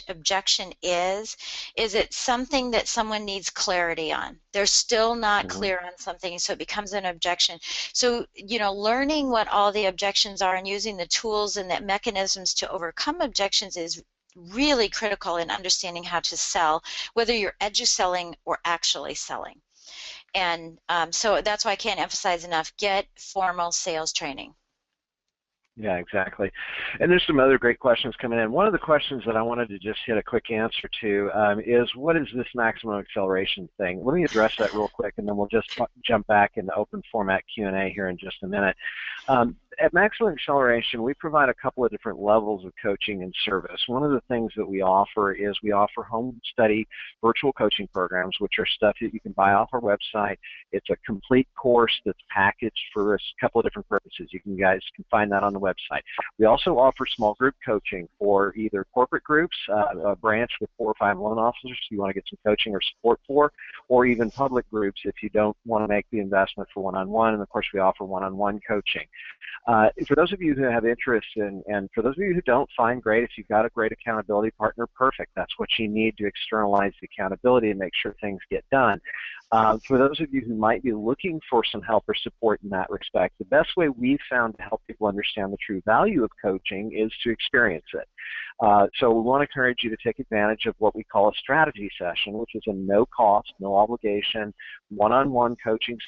objection is it's something that someone needs clarity on. They're still not clear on something, so it becomes an objection. So learning what all the objections are and using the tools and the mechanisms to overcome objections is really critical in understanding how to sell, whether you're edu-selling or actually selling. And so that's why I can't emphasize enough, get formal sales training. Yeah, exactly. And there's some other great questions coming in. One of the questions that I wanted to just hit a quick answer to is, what is this maximum acceleration thing? Let me address that real quick, and then we'll just jump back into open format Q&A here in just a minute. At Maximum Acceleration, we provide a couple of different levels of coaching and service. One of the things that we offer is we offer home study virtual coaching programs, which are stuff that you can buy off our website. It's a complete course that's packaged for a couple of different purposes. You guys can find that on the website. We also offer small group coaching for either corporate groups, a branch with 4 or 5 loan officers you want to get some coaching or support for, or even public groups if you don't want to make the investment for one-on-one. And of course, we offer one-on-one coaching. For those of you who have interest in, and for those of you who don't, find great. If you've got a great accountability partner, perfect. That's what you need to externalize the accountability and make sure things get done. For those of you who might be looking for some help or support in that respect, the best way we've found to help people understand the true value of coaching is to experience it. So we want to encourage you to take advantage of what we call a strategy session, which is a no-cost, no-obligation, one-on-one coaching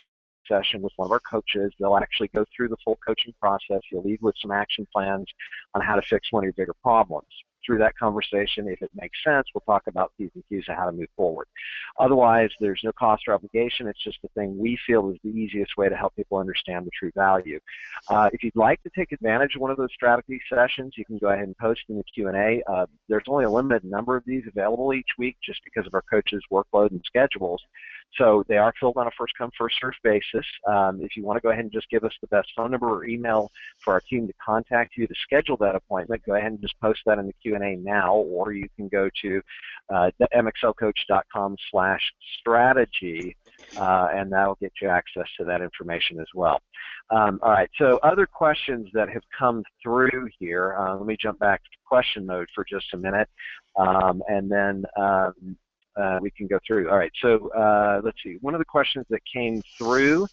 session with one of our coaches. They'll actually go through the full coaching process. You'll leave with some action plans on how to fix one of your bigger problems. Through that conversation, if it makes sense, we'll talk about P's and Q's of how to move forward. Otherwise, there's no cost or obligation. It's just the thing we feel is the easiest way to help people understand the true value. If you'd like to take advantage of one of those strategy sessions, you can go ahead and post in the Q&A. There's only a limited number of these available each week just because of our coaches' workload and schedules. So they are filled on a first-come, first-served basis. If you want to go ahead and just give us the best phone number or email for our team to contact you to schedule that appointment, go ahead and just post that in the Q&A now, or you can go to mxlcoach.com/strategy, and that'll get you access to that information as well. All right, so other questions that have come through here. Let me jump back to question mode for just a minute, and then we can go through. All right, so let's see. One of the questions that came through,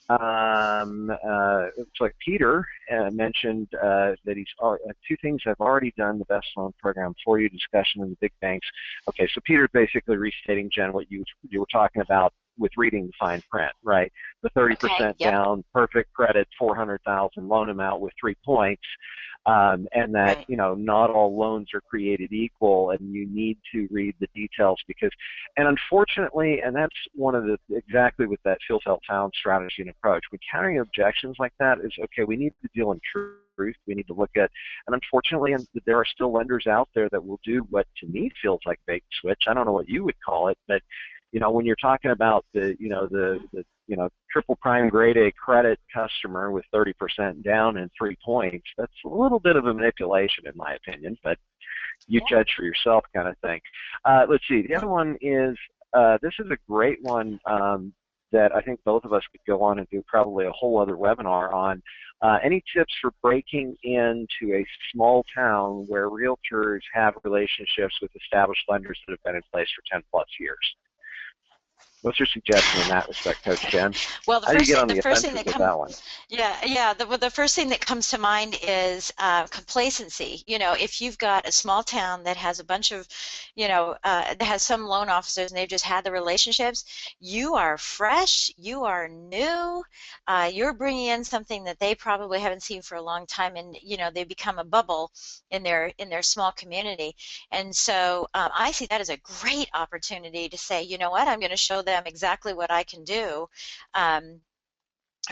it's like Peter mentioned that he's 2 things I've already done, the best loan program for you, discussion in the big banks. Okay, so Peter's basically restating, Jen, what you were talking about with reading the fine print, right? The 30% down, perfect credit, 400,000 loan amount with 3 points. And that, you know, not all loans are created equal, and you need to read the details because, and unfortunately, and that's one of the, exactly with that feel, felt, found strategy and approach, when countering objections like that is, okay, we need to deal in truth, we need to look at, and unfortunately, there are still lenders out there that will do what to me feels like bait and switch. I don't know what you would call it, but you know, when you're talking about the triple prime grade A credit customer with 30% down and 3 points, that's a little bit of a manipulation in my opinion, but you judge for yourself kind of thing. Let's see, the other one is, this is a great one that I think both of us could go on and do probably a whole other webinar on. Any tips for breaking into a small town where realtors have relationships with established lenders that have been in place for 10 plus years? What's your suggestion in that respect, Coach Jen? Well, the first thing that comes to mind is complacency. You know, if you've got a small town that has a bunch of, that has some loan officers and they've just had the relationships, you are fresh, you are new, you're bringing in something that they probably haven't seen for a long time, and they become a bubble in their small community. And so I see that as a great opportunity to say, you know what, I'm going to show them exactly what I can do, and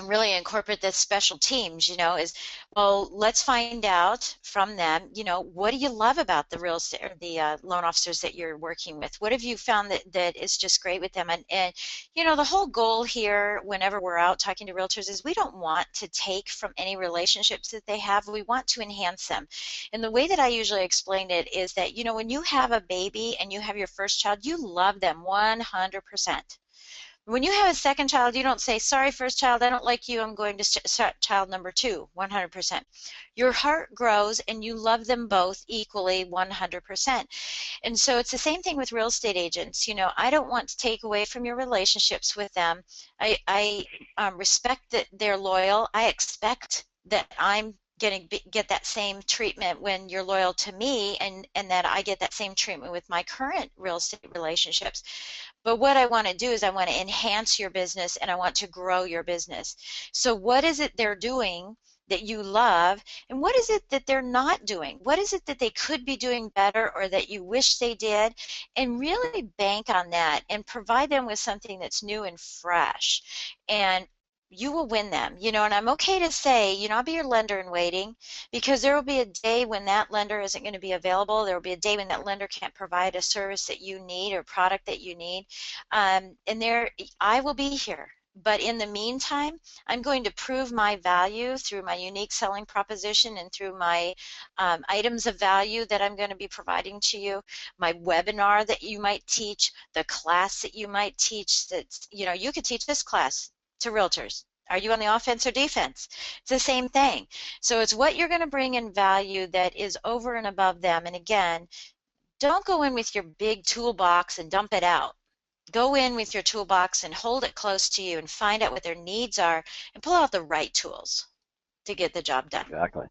really incorporate this special teams, is, well, let's find out from them, what do you love about the real estate or the loan officers that you're working with? What have you found that is just great with them? And the whole goal here, whenever we're out talking to realtors, is we don't want to take from any relationships that they have. We want to enhance them. And the way that I usually explain it is that, when you have a baby and you have your first child, you love them 100%. When you have a second child, you don't say, sorry, first child, I don't like you, I'm going to start child number 2, 100%. Your heart grows and you love them both equally 100%. And so it's the same thing with real estate agents. I don't want to take away from your relationships with them. I respect that they're loyal. I expect that I'm get that same treatment when you're loyal to me, and that I get that same treatment with my current real estate relationships. But what I want to do is I want to enhance your business and I want to grow your business. So what is it they're doing that you love, and what is it that they're not doing? What is it that they could be doing better or that you wish they did? And really bank on that and provide them with something that's new and fresh. And you will win them, and I'm okay to say, I'll be your lender in waiting, because there will be a day when that lender isn't going to be available. There will be a day when that lender can't provide a service that you need or product that you need. And I will be here. But in the meantime, I'm going to prove my value through my unique selling proposition and through my items of value that I'm going to be providing to you, my webinar that you might teach, the class that you might teach. That you could teach this class to realtors. Are you on the offense or defense? It's the same thing. So it's what you're going to bring in value that is over and above them. And again, don't go in with your big toolbox and dump it out. Go in with your toolbox and hold it close to you and find out what their needs are and pull out the right tools to get the job done. Exactly.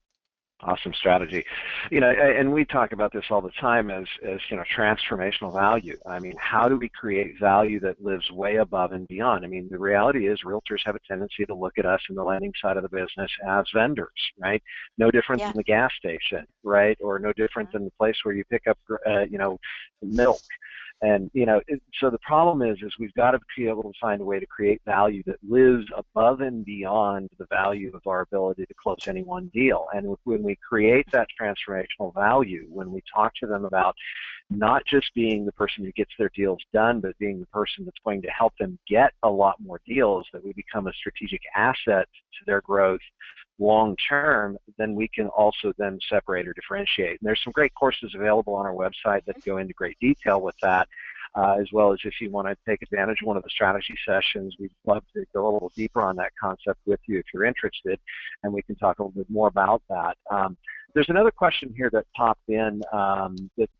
Awesome strategy. And we talk about this all the time as transformational value. I mean, how do we create value that lives way above and beyond? I mean, the reality is realtors have a tendency to look at us in the lending side of the business as vendors, right? No different Yeah. than the gas station, right? Or no different than the place where you pick up, milk. And so the problem is we've got to be able to find a way to create value that lives above and beyond the value of our ability to close any one deal. And when we create that transformational value, when we talk to them about not just being the person who gets their deals done, but being the person that's going to help them get a lot more deals, that we become a strategic asset to their growth long term, then we can also then separate or differentiate. And there's some great courses available on our website that go into great detail with that, as well as if you want to take advantage of one of the strategy sessions, we'd love to go a little deeper on that concept with you if you're interested, and we can talk a little bit more about that. There's another question here that popped in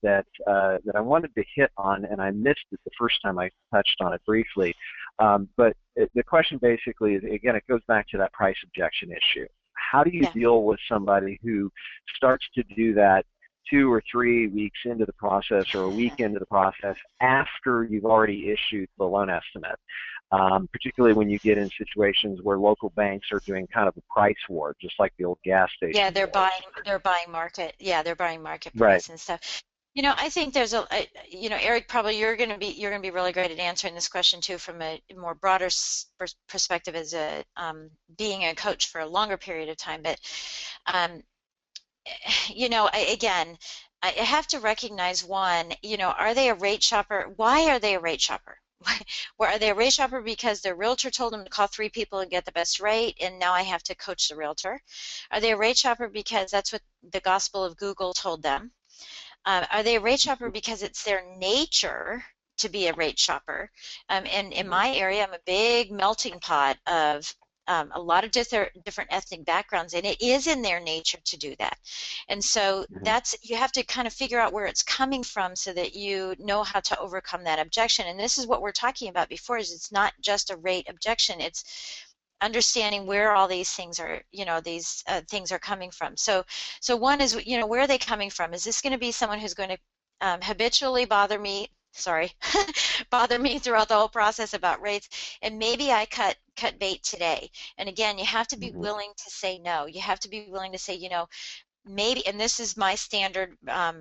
that I wanted to hit on, and I missed it the first time I touched on it briefly. But the question basically is, again, it goes back to that price objection issue. How do you deal with somebody who starts to do that 2 or 3 weeks into the process or a week into the process after you've already issued the loan estimate? Particularly when you get in situations where local banks are doing kind of a price war, just like the old gas station. Yeah, they're buying market. Yeah, they're buying market Right. price and stuff. I think there's Eric, probably you're going to be really great at answering this question too, from a more broader perspective as being a coach for a longer period of time. But I have to recognize one. Are they a rate shopper? Why are they a rate shopper? Are they a rate shopper because their realtor told them to call 3 people and get the best rate, and now I have to coach the realtor? Are they a rate shopper because that's what the gospel of Google told them? Are they a rate shopper because it's their nature to be a rate shopper? And in my area, I'm a big melting pot of a lot of different ethnic backgrounds, and it is in their nature to do that. And so you have to kind of figure out where it's coming from so that you know how to overcome that objection. And this is what we're talking about before, is it's not just a rate objection, it's understanding where all these things are, things are coming from. So one is, where are they coming from? Is this going to be someone who's going to habitually bother me throughout the whole process about rates, and maybe I cut bait today? And again, you have to be willing to say no. You have to be willing to say, maybe, and this is my standard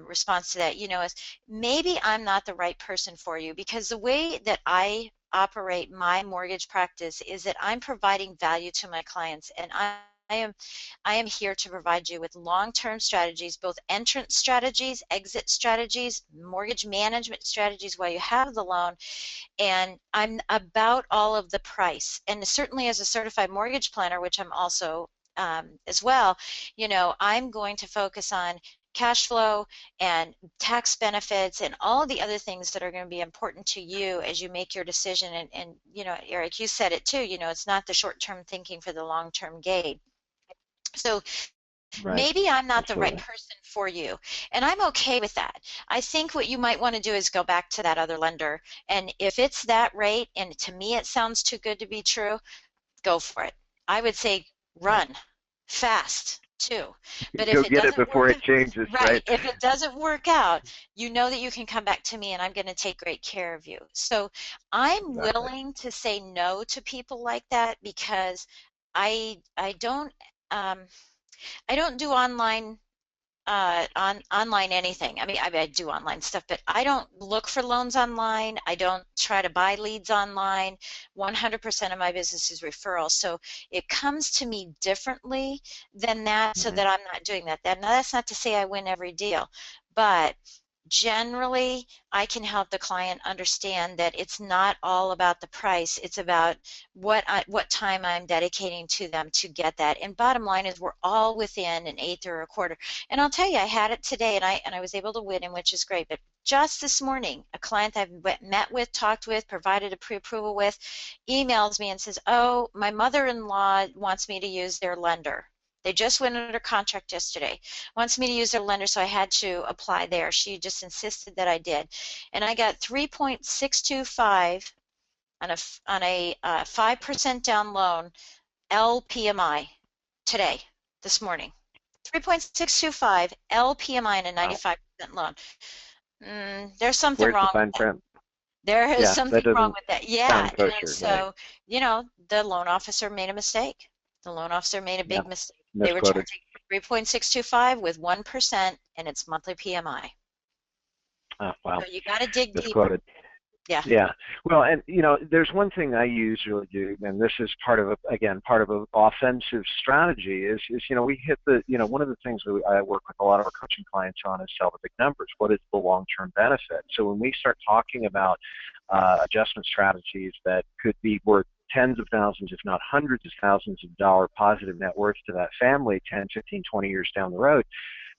response to that, is maybe I'm not the right person for you, because the way that I operate my mortgage practice is that I'm providing value to my clients, and I am here to provide you with long-term strategies, both entrance strategies, exit strategies, mortgage management strategies while you have the loan, and I'm about all of the price. And certainly as a certified mortgage planner, which I'm also as well, I'm going to focus on cash flow and tax benefits and all the other things that are going to be important to you as you make your decision. And Eric, you said it too, it's not the short-term thinking for the long-term gain. So maybe I'm not the right person for you, and I'm okay with that. I think what you might want to do is go back to that other lender, and if it's that rate and to me it sounds too good to be true, go for it. I would say run fast too. But if Go it get it doesn't before work, it changes, right? if it doesn't work out, you know that you can come back to me and I'm going to take great care of you. So I'm willing to say no to people like that, because I don't I don't do online online anything. I mean, I do online stuff, but I don't look for loans online. I don't try to buy leads online. 100% of my business is referrals. So it comes to me differently than that, so Hmm. that I'm not doing that. Now, that's not to say I win every deal, but generally I can help the client understand that it's not all about the price. It's about what time I'm dedicating to them to get that. And bottom line is we're all within an eighth or a quarter. And I'll tell you, I had it today, and I was able to win, and which is great. But just this morning, a client I've met with, talked with, provided a pre-approval with, emails me and says, "Oh, my mother-in-law wants me to use their lender. They just went under contract yesterday. Wants me to use their lender, so I had to apply there. She just insisted that I did, and I got 3.625 on a 5% down loan, LPMI today, this morning. 3.625 LPMI and a Wow. 95% loan. There's something Where's the wrong with fine that. print? There is Yeah, that something wrong doesn't with that. Yeah, sound and kosher, right? so, the loan officer made a mistake. The loan officer made a Yeah, big mistake. They were misquoted. charging 3.625 with 1% and its monthly PMI. Oh, wow, So you got to dig deeper. misquoted. Yeah. Yeah. Well, and there's one thing I usually do, and this is part of part of an offensive strategy is we hit the one of the things that I work with a lot of our coaching clients on is sell the big numbers. What is the long-term benefit? So when we start talking about adjustment strategies that could be worth tens of thousands, if not hundreds of thousands of dollar positive net worth to that family 10, 15, 20 years down the road,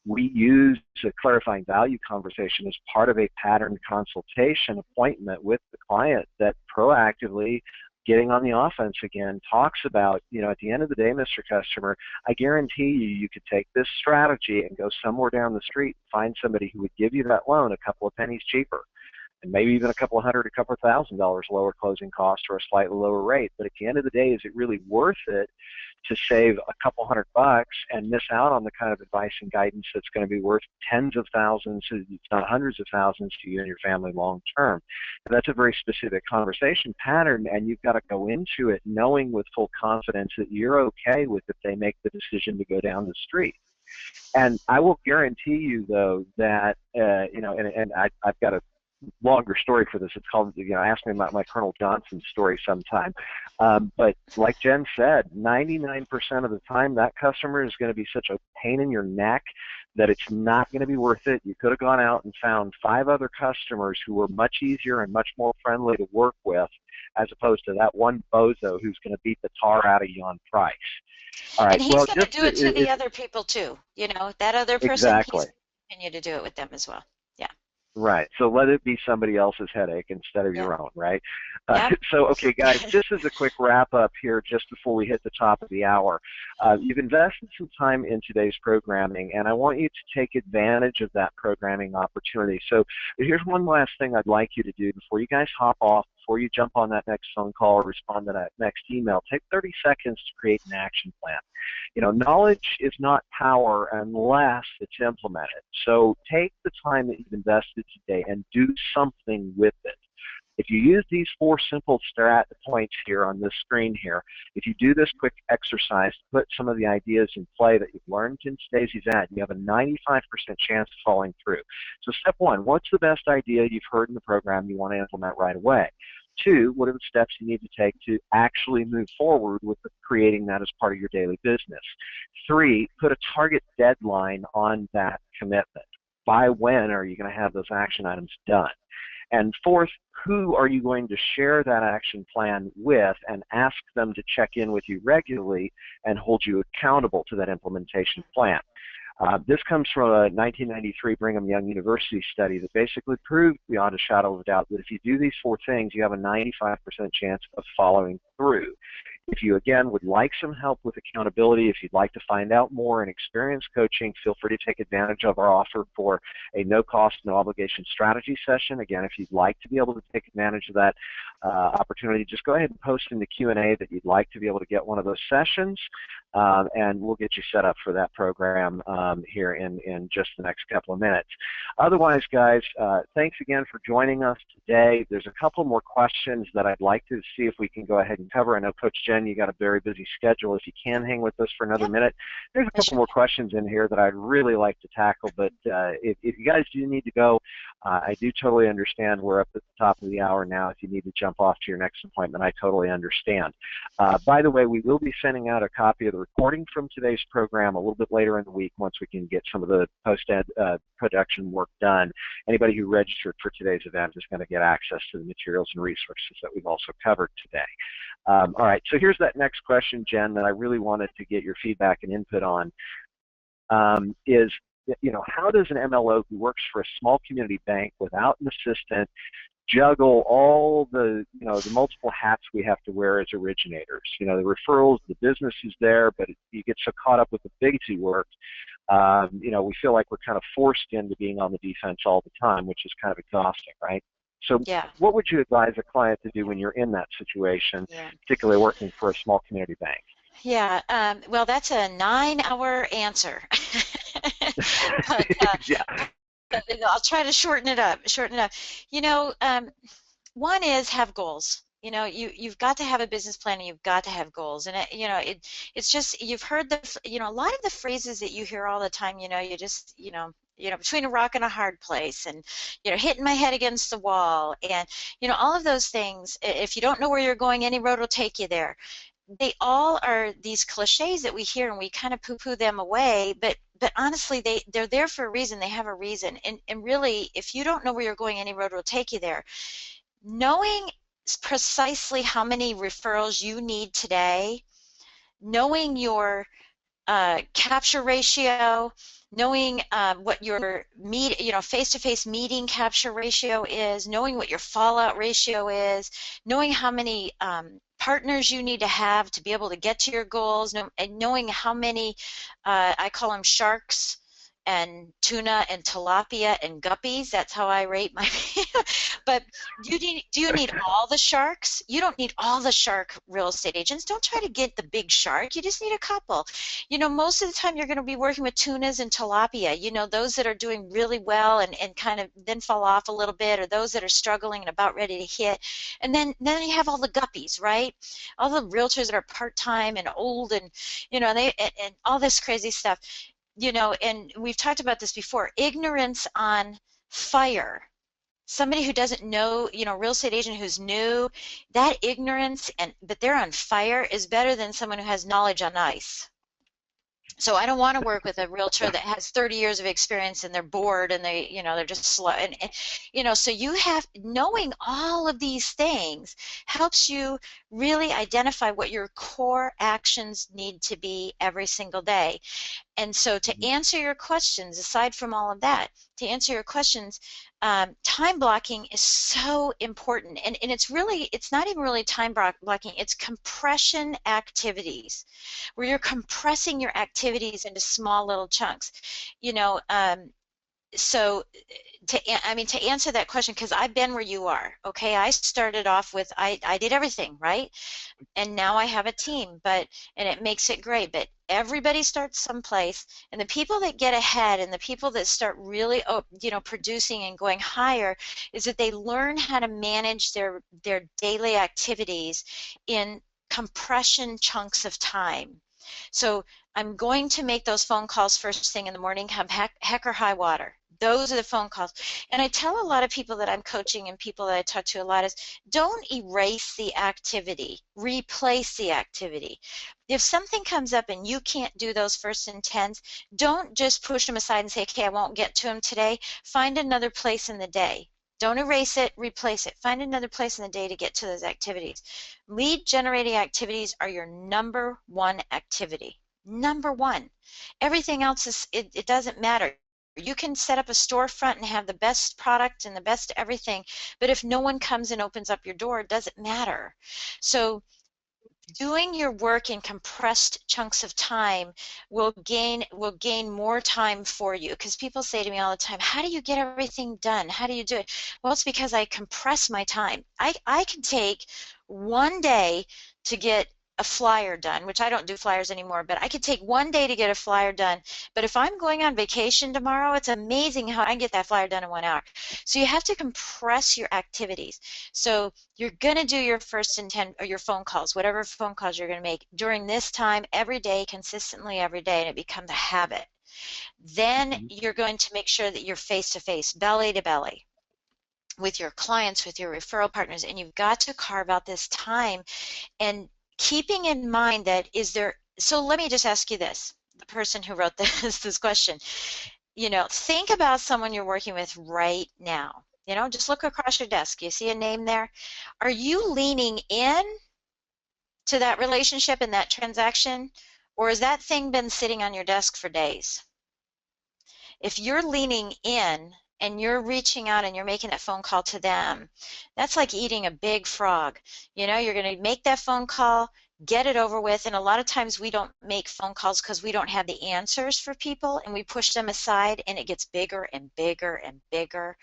we use a clarifying value conversation as part of a pattern consultation appointment with the client that proactively getting on the offense again talks about, at the end of the day, Mr. Customer, I guarantee you could take this strategy and go somewhere down the street and find somebody who would give you that loan a couple of pennies cheaper, and maybe even a couple of hundred, a couple of $1,000s lower closing cost or a slightly lower rate. But at the end of the day, is it really worth it to save a couple $100 and miss out on the kind of advice and guidance that's going to be worth tens of thousands, if not hundreds of thousands, to you and your family long term? And that's a very specific conversation pattern, and you've got to go into it knowing with full confidence that you're okay with if they make the decision to go down the street. And I will guarantee you, though, that I've got a longer story for this. It's called, ask me about my Colonel Johnson story sometime. But like Jen said, 99% of the time that customer is going to be such a pain in your neck that it's not going to be worth it. You could have gone out and found 5 other customers who were much easier and much more friendly to work with, as opposed to that one bozo who's going to beat the tar out of you on price. All And right. he's Well, going to just do it to the other people too. That other person, he's exactly. going to continue to do it with them as well. Yeah. Right. So let it be somebody else's headache instead of Yeah. your own, right? Yep. So, okay, guys, just as a quick wrap up here, just before we hit the top of the hour, you've invested some time in today's programming, and I want you to take advantage of that programming opportunity. So here's one last thing I'd like you to do before you guys hop off, before you jump on that next phone call or respond to that next email. Take 30 seconds to create an action plan. Knowledge is not power unless it's implemented. So take the time that you've invested today and do something with it. If you use these 4 simple strat points here on this screen here, if you do this quick exercise to put some of the ideas in play that you've learned in today's event, you have a 95% chance of falling through. So step 1, what's the best idea you've heard in the program you want to implement right away? 2, what are the steps you need to take to actually move forward with creating that as part of your daily business? 3, put a target deadline on that commitment. By when are you going to have those action items done? And 4th, who are you going to share that action plan with and ask them to check in with you regularly and hold you accountable to that implementation plan? This comes from a 1993 Brigham Young University study that basically proved beyond a shadow of a doubt that if you do these 4 things, you have a 95% chance of following through. If you, again, would like some help with accountability, if you'd like to find out more and experience coaching, feel free to take advantage of our offer for a no-cost, no-obligation strategy session. Again, if you'd like to be able to take advantage of that opportunity, just go ahead and post in the Q&A that you'd like to be able to get one of those sessions, and we'll get you set up for that program here in just the next couple of minutes. Otherwise, guys, thanks again for joining us today. There's a couple more questions that I'd like to see if we can go ahead and cover. I know Coach Jen Jen, you got a very busy schedule. If you can hang with us for another Yep, minute, there's a I couple sure more can. questions in here that I'd really like to tackle. But if you guys do need to go, I do totally understand. We're up at the top of the hour now. If you need to jump off to your next appointment, I totally understand. By the way, we will be sending out a copy of the recording from today's program a little bit later in the week once we can get some of the post-ed production work done. Anybody who registered for today's event is going to get access to the materials and resources that we've also covered today. All right, so here's that next question, Jen, that I really wanted to get your feedback and input on. Is, how does an MLO who works for a small community bank without an assistant juggle all the, the multiple hats we have to wear as originators? The referrals, the business is there, but you get so caught up with the bigsy work. We feel like we're kind of forced into being on the defense all the time, which is kind of exhausting, right? So Yeah, what would you advise a client to do when you're in that situation, yeah. particularly working for a small community bank? Yeah, well, that's a 9-hour answer. But Yeah. I'll try to shorten it up. Shorten it up. You know, one is have goals. You've got to have a business plan and you've got to have goals. And it's just you've heard a lot of the phrases that you hear all the time. You just between a rock and a hard place, and hitting my head against the wall, and all of those things. If you don't know where you're going, any road will take you there. They all are these cliches that we hear and we kind of poo-poo them away, but honestly they're there for a reason. They have a reason, and really, if you don't know where you're going, any road will take you there. Knowing precisely how many referrals you need today, knowing your capture ratio, knowing what your face-to-face meeting capture ratio is, knowing what your fallout ratio is, knowing how many partners you need to have to be able to get to your goals, and knowing how many, I call them sharks and tuna and tilapia and guppies. That's how I rate my but do you need all the sharks? You don't need all the shark real estate agents. Don't try to get the big shark. You just need a couple. Most of the time you're going to be working with tunas and tilapia, those that are doing really well and kind of then fall off a little bit, or those that are struggling and about ready to hit. And then you have all the guppies, right? All the realtors that are part-time and old, and and all this crazy stuff. And we've talked about this before, ignorance on fire. Somebody who doesn't know, real estate agent who's new, that ignorance but they're on fire is better than someone who has knowledge on ice. So I don't want to work with a realtor that has 30 years of experience and they're bored and they're just slow. So knowing all of these things helps you really identify what your core actions need to be every single day. And so to answer your questions, aside from all of that, to answer your questions, time blocking is so important. And it's not even really time blocking, it's compression activities, where you're compressing your activities into small little chunks. So to answer that question, because I've been where you are, okay, I started off with, I did everything, right? And now I have a team, and it makes it great. But everybody starts someplace, and the people that get ahead and the people that start really, producing and going higher, is that they learn how to manage their daily activities in compression chunks of time. So I'm going to make those phone calls first thing in the morning, come heck or high water. Those are the phone calls. And I tell a lot of people that I'm coaching and people that I talk to a lot is, don't erase the activity, replace the activity. If something comes up and you can't do those first and tens, don't just push them aside and say, okay, I won't get to them today. Find another place in the day. Don't erase it, replace it. Find another place in the day to get to those activities. Lead generating activities are your number one activity. Number one. Everything else it doesn't matter. You can set up a storefront and have the best product and the best everything, but if no one comes and opens up your door, it doesn't matter. So doing your work in compressed chunks of time will gain more time for you, because people say to me all the time, how do you get everything done? How do you do it? Well, it's because I compress my time. I can take one day to get a flyer done, which I don't do flyers anymore, but I could take one day to get a flyer done. But if I'm going on vacation tomorrow, it's amazing how I can get that flyer done in 1 hour. So you have to compress your activities. So you're going to do your first and 10 or your phone calls, whatever phone calls you're going to make during this time every day, consistently every day, and it becomes a habit. Then Mhm. you're going to make sure that you're face to face, belly to belly with your clients, with your referral partners, and you've got to carve out this time and keeping in mind that so let me just ask you this, the person who wrote this question, think about someone you're working with right now. Just look across your desk. You see a name there? Are you leaning in to that relationship and that transaction, or has that thing been sitting on your desk for days? If you're leaning in and you're reaching out and you're making that phone call to them, that's like eating a big frog. You're going to make that phone call, get it over with, and a lot of times we don't make phone calls because we don't have the answers for people, and we push them aside, and it gets bigger and bigger and bigger.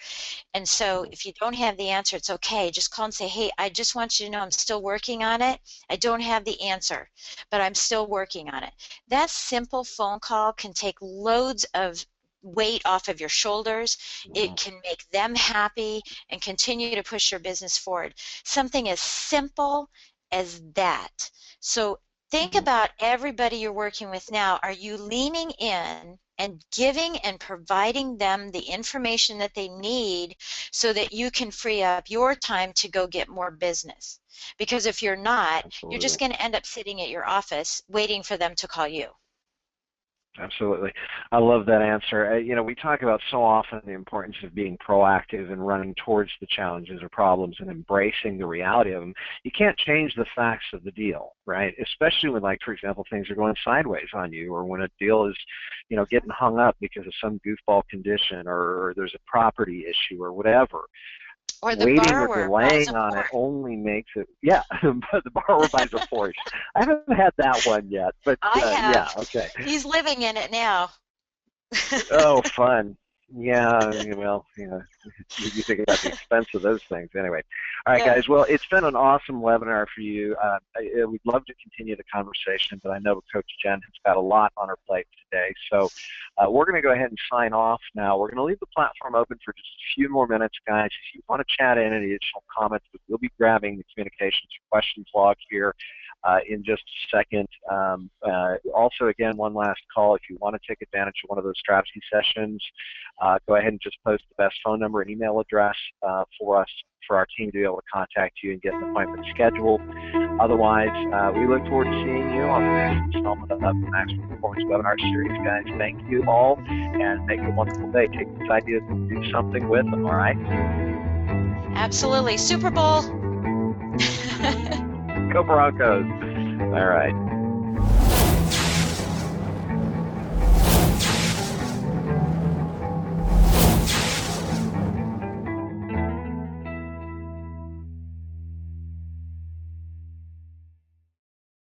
And so if you don't have the answer, it's okay. Just call and say, hey, I just want you to know I'm still working on it. I don't have the answer, but I'm still working on it. That simple phone call can take loads of weight off of your shoulders. It Mhm. can make them happy and continue to push your business forward. Something as simple as that. So think Mhm. about everybody you're working with now. Are you leaning in and giving and providing them the information that they need so that you can free up your time to go get more business? Because if you're not, you're just Absolutely. going to end up sitting at your office waiting for them to call you. Absolutely. I love that answer. We talk about so often the importance of being proactive and running towards the challenges or problems and embracing the reality of them. You can't change the facts of the deal, right? Especially when, like, for example, things are going sideways on you, or when a deal is, getting hung up because of some goofball condition, or there's a property issue or whatever. Or the Waiting or borrower buys a delaying on it port. only makes it, yeah, but the borrower buys a Porsche. I haven't had that one yet, but I yeah, have. okay. He's living in it now. Oh, fun. Yeah, well, you think about the expense of those things anyway. All right, Yeah. guys. Well, it's been an awesome webinar for you. We'd love to continue the conversation, but I know Coach Jen has got a lot on her plate today. So we're going to go ahead and sign off now. We're going to leave the platform open for just a few more minutes, guys. If you want to chat in any additional comments, we'll be grabbing the communications questions log here in just a second. Also, again, one last call. If you want to take advantage of one of those strategy sessions, go ahead and just post the best phone number and email address for us, for our team to be able to contact you and get an appointment scheduled. Otherwise, we look forward to seeing you on the next installment of the Maximum Performance Webinar Series, guys. Thank you all, and make it a wonderful day. Take these ideas and do something with them, all right? Absolutely. Super Bowl. Go Broncos. All right.